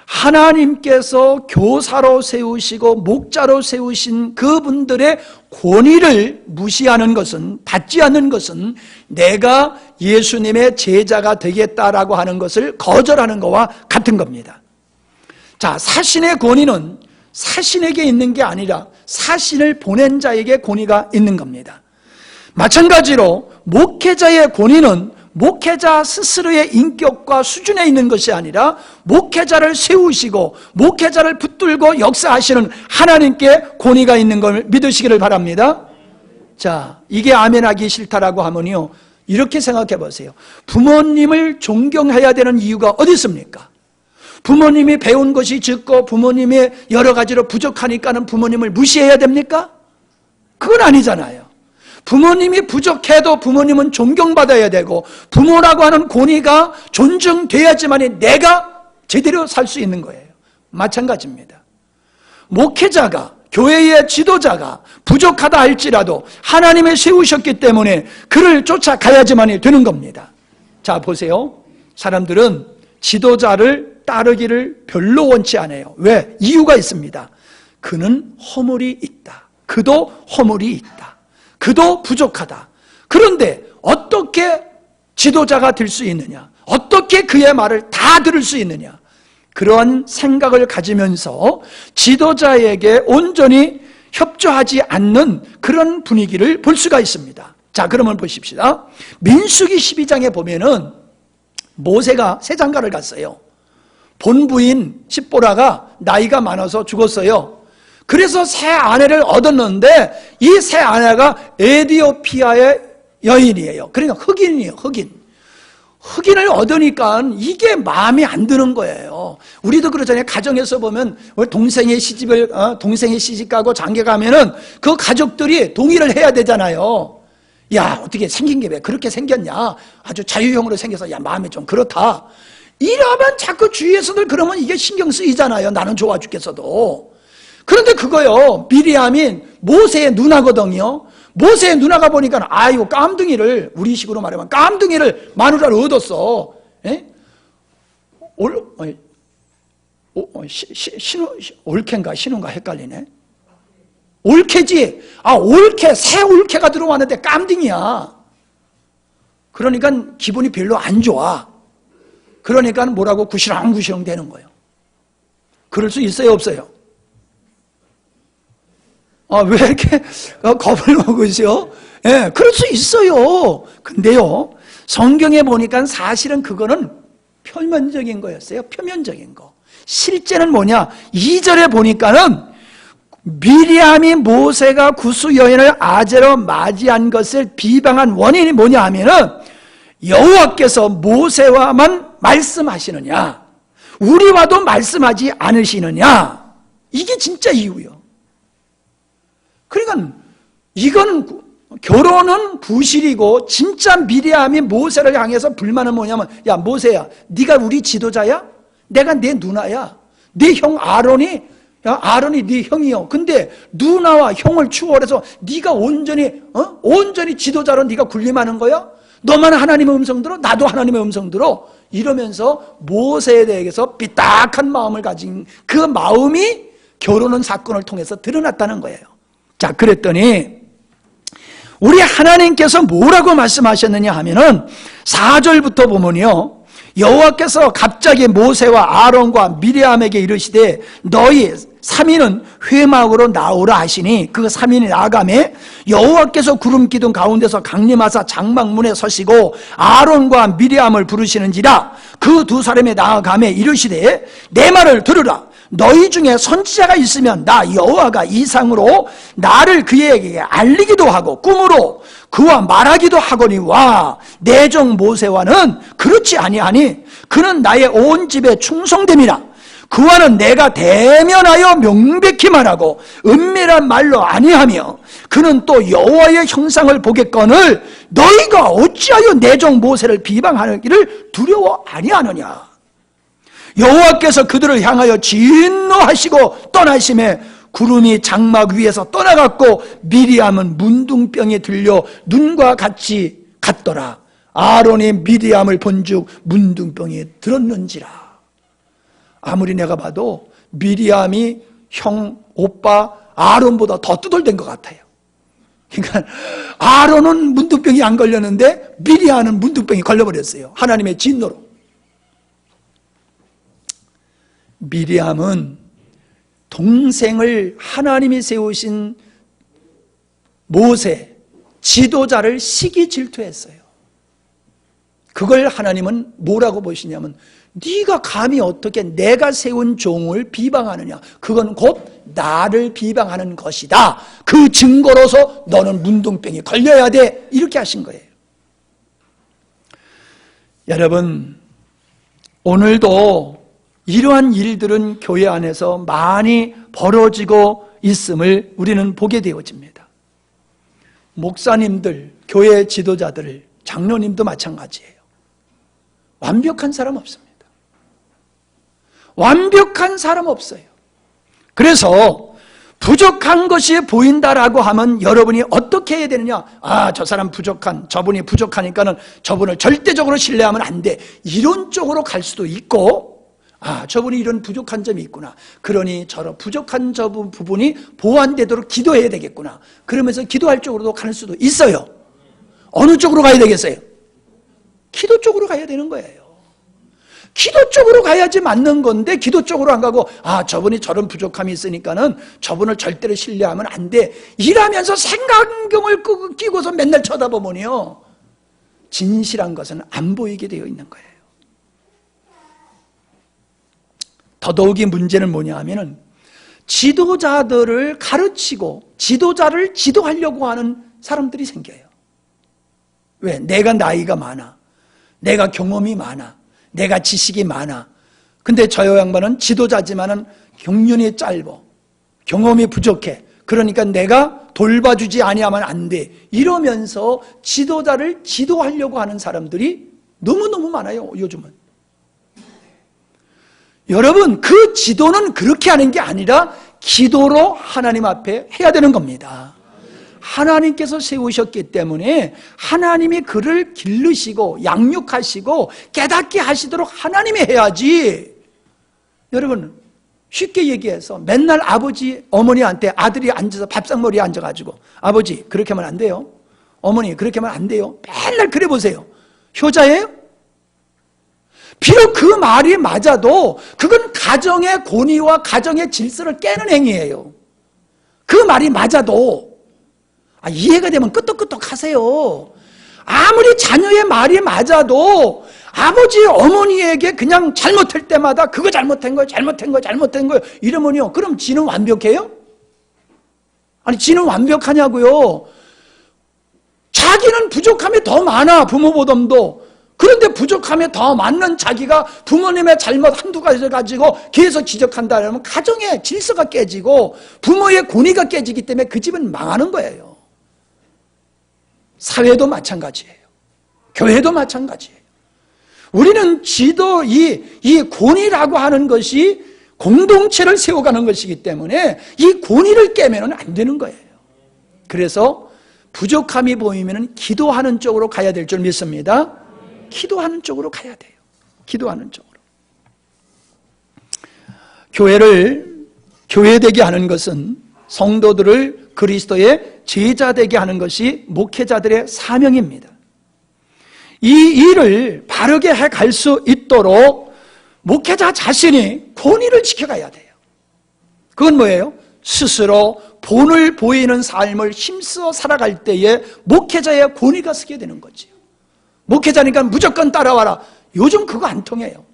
하나님께서 교사로 세우시고 목자로 세우신 그분들의 권위를 무시하는 것은, 받지 않는 것은 내가 예수님의 제자가 되겠다라고 하는 것을 거절하는 것과 같은 겁니다. 자, 사신의 권위는 사신에게 있는 게 아니라 사신을 보낸 자에게 권위가 있는 겁니다. 마찬가지로 목회자의 권위는 목회자 스스로의 인격과 수준에 있는 것이 아니라 목회자를 세우시고 목회자를 붙들고 역사하시는 하나님께 권위가 있는 걸 믿으시기를 바랍니다. 자, 이게 아멘하기 싫다라고 하면요, 이렇게 생각해 보세요. 부모님을 존경해야 되는 이유가 어디 있습니까? 부모님이 배운 것이 적고 부모님이 여러 가지로 부족하니까는 부모님을 무시해야 됩니까? 그건 아니잖아요. 부모님이 부족해도 부모님은 존경받아야 되고 부모라고 하는 권위가 존중돼야지만 내가 제대로 살 수 있는 거예요. 마찬가지입니다. 목회자가, 교회의 지도자가 부족하다 할지라도 하나님이 세우셨기 때문에 그를 쫓아가야지만 되는 겁니다. 자, 보세요. 사람들은 지도자를 따르기를 별로 원치 않아요. 왜? 이유가 있습니다. 그는 허물이 있다. 그도 허물이 있다. 그도 부족하다. 그런데 어떻게 지도자가 될 수 있느냐? 어떻게 그의 말을 다 들을 수 있느냐? 그러한 생각을 가지면서 지도자에게 온전히 협조하지 않는 그런 분위기를 볼 수가 있습니다. 자, 그러면 보십시다. 민수기 12장에 보면은 모세가 새 장가를 갔어요. 본부인 십보라가 나이가 많아서 죽었어요. 그래서 새 아내를 얻었는데 이 새 아내가 에티오피아의 여인이에요. 그러니까 흑인이에요. 흑인을 얻으니까 이게 마음에 안 드는 거예요. 우리도 그러잖아요. 가정에서 보면 동생이 시집 가고 장가 가면은 그 가족들이 동의를 해야 되잖아요. 야, 어떻게 생긴 게 왜 그렇게 생겼냐? 아주 자유형으로 생겨서 야, 마음이 좀 그렇다. 이러면 자꾸 주위에서들 그러면 이게 신경 쓰이잖아요. 나는 좋아 죽겠어도. 그런데 그거요, 미리암이 모세의 누나거든요. 모세의 누나가 보니까 아이고 깜둥이를, 우리식으로 말하면 깜둥이를 마누라를 얻었어. 올케인가 신우인가 헷갈리네. 올케지. 아, 올케, 새 올케가 들어왔는데 깜둥이야. 그러니까 기분이 별로 안 좋아. 그러니까 뭐라고 구시렁구시렁 되는 거예요. 그럴 수 있어요, 없어요? 왜 이렇게 겁을 먹으시오? 예, 그럴 수 있어요. 근데요, 성경에 보니까 사실은 그거는 표면적인 거였어요. 표면적인 거. 실제는 뭐냐? 2절에 보니까는 미리암이 모세가 구수 여인을 아제로 맞이한 것을 비방한 원인이 뭐냐 하면은 여호와께서 모세와만 말씀하시느냐, 우리와도 말씀하지 않으시느냐, 이게 진짜 이유요. 그러니까 이건 결혼은 부실이고 진짜 미리암이 모세를 향해서 불만은 뭐냐면, 야 모세야, 네가 우리 지도자야? 내가 네 누나야. 네 형 아론이 네 형이요. 근데 누나와 형을 추월해서 네가 온전히 지도자로 네가 군림하는 거야? 너만 하나님의 음성 들어? 나도 하나님의 음성 들어? 이러면서 모세에 대해서 삐딱한 마음을 가진 그 마음이 결혼은 사건을 통해서 드러났다는 거예요. 자, 그랬더니 우리 하나님께서 뭐라고 말씀하셨느냐 하면은 4절부터 보면요, 여호와께서 갑자기 모세와 아론과 미리암에게 이르시되 너희 3인은 회막으로 나오라 하시니 그 3인이 나아가매 여호와께서 구름 기둥 가운데서 강림하사 장막문에 서시고 아론과 미리암을 부르시는지라. 그 두 사람이 나아가매 이르시되 내 말을 들으라. 너희 중에 선지자가 있으면 나 여호와가 이상으로 나를 그에게 알리기도 하고 꿈으로 그와 말하기도 하거니와 내 종 모세와는 그렇지 아니하니 그는 나의 온 집에 충성됨이라. 그와는 내가 대면하여 명백히 말하고 은밀한 말로 아니하며 그는 또 여호와의 형상을 보겠거늘 너희가 어찌하여 내 종 모세를 비방하기를 두려워 아니하느냐. 여호와께서 그들을 향하여 진노하시고 떠나심에 구름이 장막 위에서 떠나갔고 미리암은 문둥병에 들려 눈과 같이 갔더라. 아론이 미리암을 본즉 문둥병에 들었는지라. 아무리 내가 봐도 미리암이 형, 오빠 아론보다 더 두들댄 것 같아요. 그러니까 아론은 문둥병이 안 걸렸는데 미리암은 문둥병이 걸려버렸어요. 하나님의 진노로. 미리암은 동생을 하나님이 세우신 모세, 지도자를 시기 질투했어요. 그걸 하나님은 뭐라고 보시냐면 네가 감히 어떻게 내가 세운 종을 비방하느냐. 그건 곧 나를 비방하는 것이다. 그 증거로서 너는 문둥병이 걸려야 돼. 이렇게 하신 거예요. 여러분, 오늘도 이러한 일들은 교회 안에서 많이 벌어지고 있음을 우리는 보게 되어집니다. 목사님들, 교회 지도자들, 장로님도 마찬가지예요. 완벽한 사람 없습니다. 완벽한 사람 없어요. 그래서 부족한 것이 보인다라고 하면 여러분이 어떻게 해야 되느냐? 아, 저 사람 저분이 부족하니까는 저분을 절대적으로 신뢰하면 안 돼. 이런 쪽으로 갈 수도 있고, 아, 저분이 이런 부족한 점이 있구나. 그러니 저런 부족한 저 부분이 보완되도록 기도해야 되겠구나. 그러면서 기도할 쪽으로도 갈 수도 있어요. 어느 쪽으로 가야 되겠어요? 기도 쪽으로 가야 되는 거예요. 기도 쪽으로 가야지 맞는 건데 기도 쪽으로 안 가고 아, 저분이 저런 부족함이 있으니까는 저분을 절대로 신뢰하면 안 돼. 이러면서 생각경을 끼고서 맨날 쳐다보면요, 진실한 것은 안 보이게 되어 있는 거예요. 더더욱이 문제는 뭐냐 하면은 지도자들을 가르치고 지도자를 지도하려고 하는 사람들이 생겨요. 왜? 내가 나이가 많아. 내가 경험이 많아. 내가 지식이 많아. 근데 저 양반은 지도자지만은 경륜이 짧어. 경험이 부족해. 그러니까 내가 돌봐주지 아니하면 안 돼. 이러면서 지도자를 지도하려고 하는 사람들이 너무너무 많아요, 요즘은. 여러분, 그 지도는 그렇게 하는 게 아니라 기도로 하나님 앞에 해야 되는 겁니다. 하나님께서 세우셨기 때문에 하나님이 그를 기르시고 양육하시고 깨닫게 하시도록 하나님이 해야지. 여러분, 쉽게 얘기해서 맨날 아버지, 어머니한테 아들이 앉아서 밥상머리에 앉아가지고 아버지 그렇게 하면 안 돼요. 어머니 그렇게 하면 안 돼요. 맨날 그래 보세요. 효자예요? 비록 그 말이 맞아도 그건 가정의 권위와 가정의 질서를 깨는 행위예요. 그 말이 맞아도 이해가 되면 끄떡끄떡 하세요. 아무리 자녀의 말이 맞아도 아버지, 어머니에게 그냥 잘못할 때마다 그거 잘못한 거예요, 잘못한 거예요, 잘못한 거예요 이러면요, 그럼 지는 완벽해요? 아니, 지는 완벽하냐고요? 자기는 부족함이 더 많아, 부모보다도. 그런데 부족함에 더 많는 자기가 부모님의 잘못 한두 가지를 가지고 계속 지적한다 그러면 가정의 질서가 깨지고 부모의 권위가 깨지기 때문에 그 집은 망하는 거예요. 사회도 마찬가지예요. 교회도 마찬가지예요. 우리는 지도, 이 권위라고 하는 것이 공동체를 세워가는 것이기 때문에 이 권위를 깨면 안 되는 거예요. 그래서 부족함이 보이면 기도하는 쪽으로 가야 될 줄 믿습니다. 기도하는 쪽으로 가야 돼요. 기도하는 쪽으로. 교회를 교회되게 하는 것은 성도들을 그리스도의 제자 되게 하는 것이 목회자들의 사명입니다. 이 일을 바르게 해갈 수 있도록 목회자 자신이 본의를 지켜가야 돼요. 그건 뭐예요? 스스로 본을 보이는 삶을 힘써 살아갈 때에 목회자의 권위가 서게 되는 거지요. 목회자니까 무조건 따라와라. 요즘 그거 안 통해요.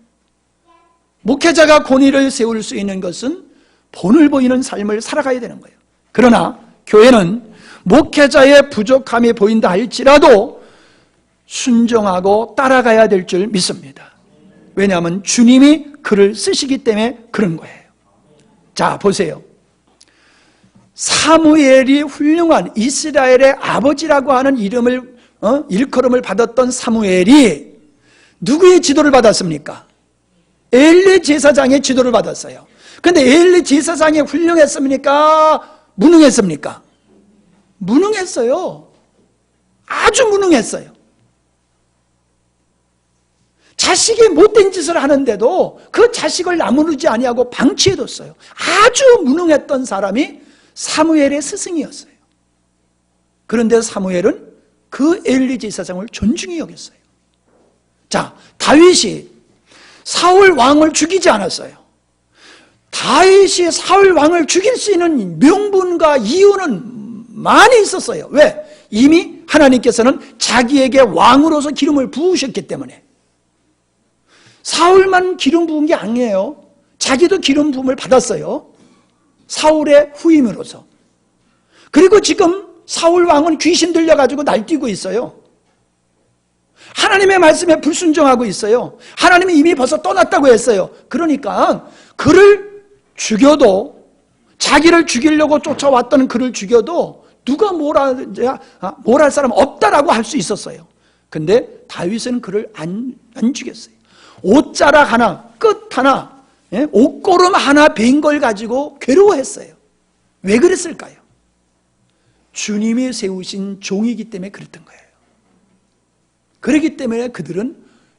목회자가 권위를 세울 수 있는 것은 본을 보이는 삶을 살아가야 되는 거예요. 그러나 교회는 목회자의 부족함이 보인다 할지라도 순종하고 따라가야 될 줄 믿습니다. 왜냐하면 주님이 그를 쓰시기 때문에 그런 거예요. 자, 보세요. 사무엘이 훌륭한 이스라엘의 아버지라고 하는 이름을 일컬음을 받았던 사무엘이 누구의 지도를 받았습니까? 엘리 제사장의 지도를 받았어요. 그런데 엘리 제사장이 훌륭했습니까? 무능했습니까? 무능했어요. 아주 무능했어요. 자식이 못된 짓을 하는데도 그 자식을 나무르지 아니하고 방치해뒀어요. 아주 무능했던 사람이 사무엘의 스승이었어요. 그런데 사무엘은 그 엘리 제사장을 존중히 여겼어요. 자, 다윗이 사울 왕을 죽이지 않았어요. 다윗이 사울 왕을 죽일 수 있는 명분과 이유는 많이 있었어요. 왜? 이미 하나님께서는 자기에게 왕으로서 기름을 부으셨기 때문에. 사울만 기름 부은 게 아니에요. 자기도 기름 부음을 받았어요. 사울의 후임으로서. 그리고 지금 사울 왕은 귀신 들려가지고 날뛰고 있어요. 하나님의 말씀에 불순종하고 있어요. 하나님이 이미 벌써 떠났다고 했어요. 그러니까 그를 죽여도, 자기를 죽이려고 쫓아왔던 그를 죽여도 누가 뭘 할 사람 없다라고 할 수 있었어요. 근데 다윗은 그를 안 죽였어요. 옷자락 하나, 끝 하나, 옷고름 하나 벤 걸 가지고 괴로워했어요. 왜 그랬을까요? 주님이 세우신 종이기 때문에 그랬던 거예요. 그렇기 때문에 그들은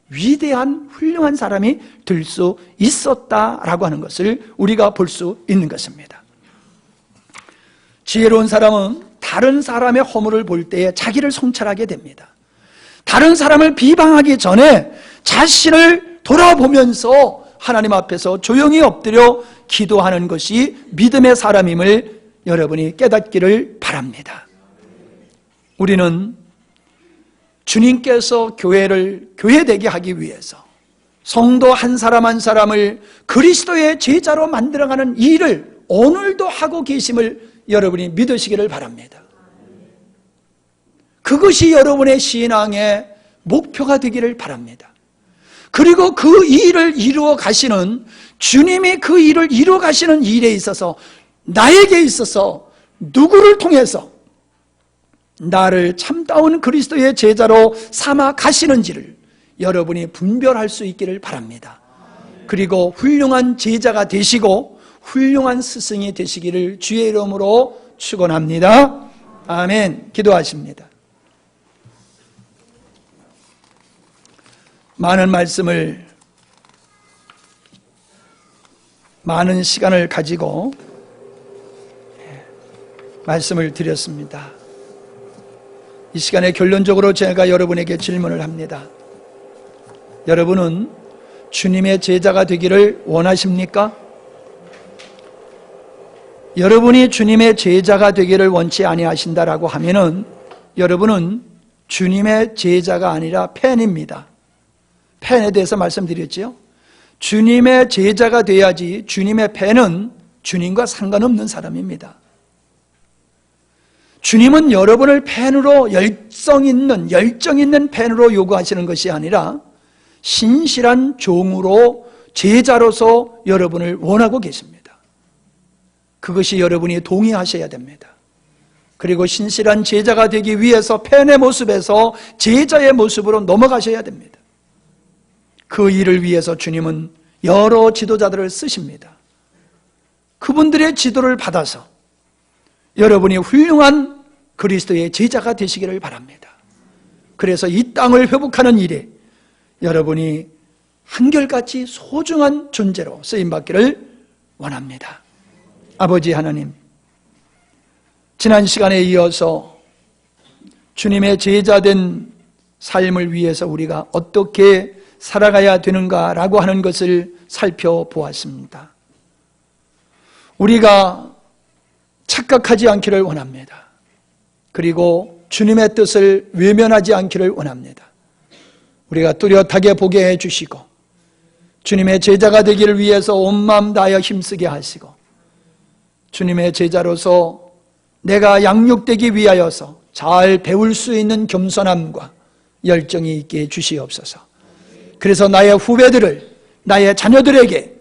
위대한 훌륭한 사람이 될 수 있었다라고 하는 것을 우리가 볼 수 있는 것입니다. 지혜로운 사람은 다른 사람의 허물을 볼 때에 자기를 성찰하게 됩니다. 다른 사람을 비방하기 전에 자신을 돌아보면서 하나님 앞에서 조용히 엎드려 기도하는 것이 믿음의 사람임을 여러분이 깨닫기를 바랍니다. 우리는 주님께서 교회를 교회되게 하기 위해서 성도 한 사람 한 사람을 그리스도의 제자로 만들어가는 일을 오늘도 하고 계심을 여러분이 믿으시기를 바랍니다. 그것이 여러분의 신앙의 목표가 되기를 바랍니다. 그리고 그 일을 이루어 가시는, 주님이 그 일을 이루어 가시는 일에 있어서 나에게 있어서 누구를 통해서 나를 참다운 그리스도의 제자로 삼아 가시는지를 여러분이 분별할 수 있기를 바랍니다. 그리고 훌륭한 제자가 되시고 훌륭한 스승이 되시기를 주의 이름으로 축원합니다. 아멘. 기도하십니다. 많은 말씀을, 많은 시간을 가지고 말씀을 드렸습니다. 이 시간에 결론적으로 제가 여러분에게 질문을 합니다. 여러분은 주님의 제자가 되기를 원하십니까? 여러분이 주님의 제자가 되기를 원치 아니하신다라고 하면은 여러분은 주님의 제자가 아니라 팬입니다. 팬에 대해서 말씀드렸지요. 주님의 제자가 돼야지 주님의 팬은 주님과 상관없는 사람입니다. 주님은 여러분을 팬으로 열정 있는 팬으로 요구하시는 것이 아니라 신실한 종으로 제자로서 여러분을 원하고 계십니다. 그것이 여러분이 동의하셔야 됩니다. 그리고 신실한 제자가 되기 위해서 팬의 모습에서 제자의 모습으로 넘어가셔야 됩니다. 그 일을 위해서 주님은 여러 지도자들을 쓰십니다. 그분들의 지도를 받아서 여러분이 훌륭한 그리스도의 제자가 되시기를 바랍니다. 그래서 이 땅을 회복하는 일에 여러분이 한결같이 소중한 존재로 쓰임받기를 원합니다. 아버지 하나님, 지난 시간에 이어서 주님의 제자된 삶을 위해서 우리가 어떻게 살아가야 되는가라고 하는 것을 살펴보았습니다. 우리가 착각하지 않기를 원합니다. 그리고 주님의 뜻을 외면하지 않기를 원합니다. 우리가 뚜렷하게 보게 해주시고 주님의 제자가 되기를 위해서 온 마음 다하여 힘쓰게 하시고 주님의 제자로서 내가 양육되기 위하여서 잘 배울 수 있는 겸손함과 열정이 있게 해주시옵소서. 그래서 나의 후배들을, 나의 자녀들에게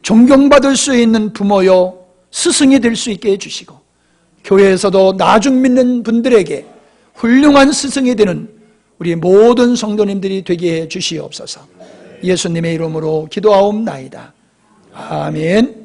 존경받을 수 있는 부모요 스승이 될 수 있게 해주시고 교회에서도 나중 믿는 분들에게 훌륭한 스승이 되는 우리 모든 성도님들이 되게 해 주시옵소서. 예수님의 이름으로 기도하옵나이다. 아멘.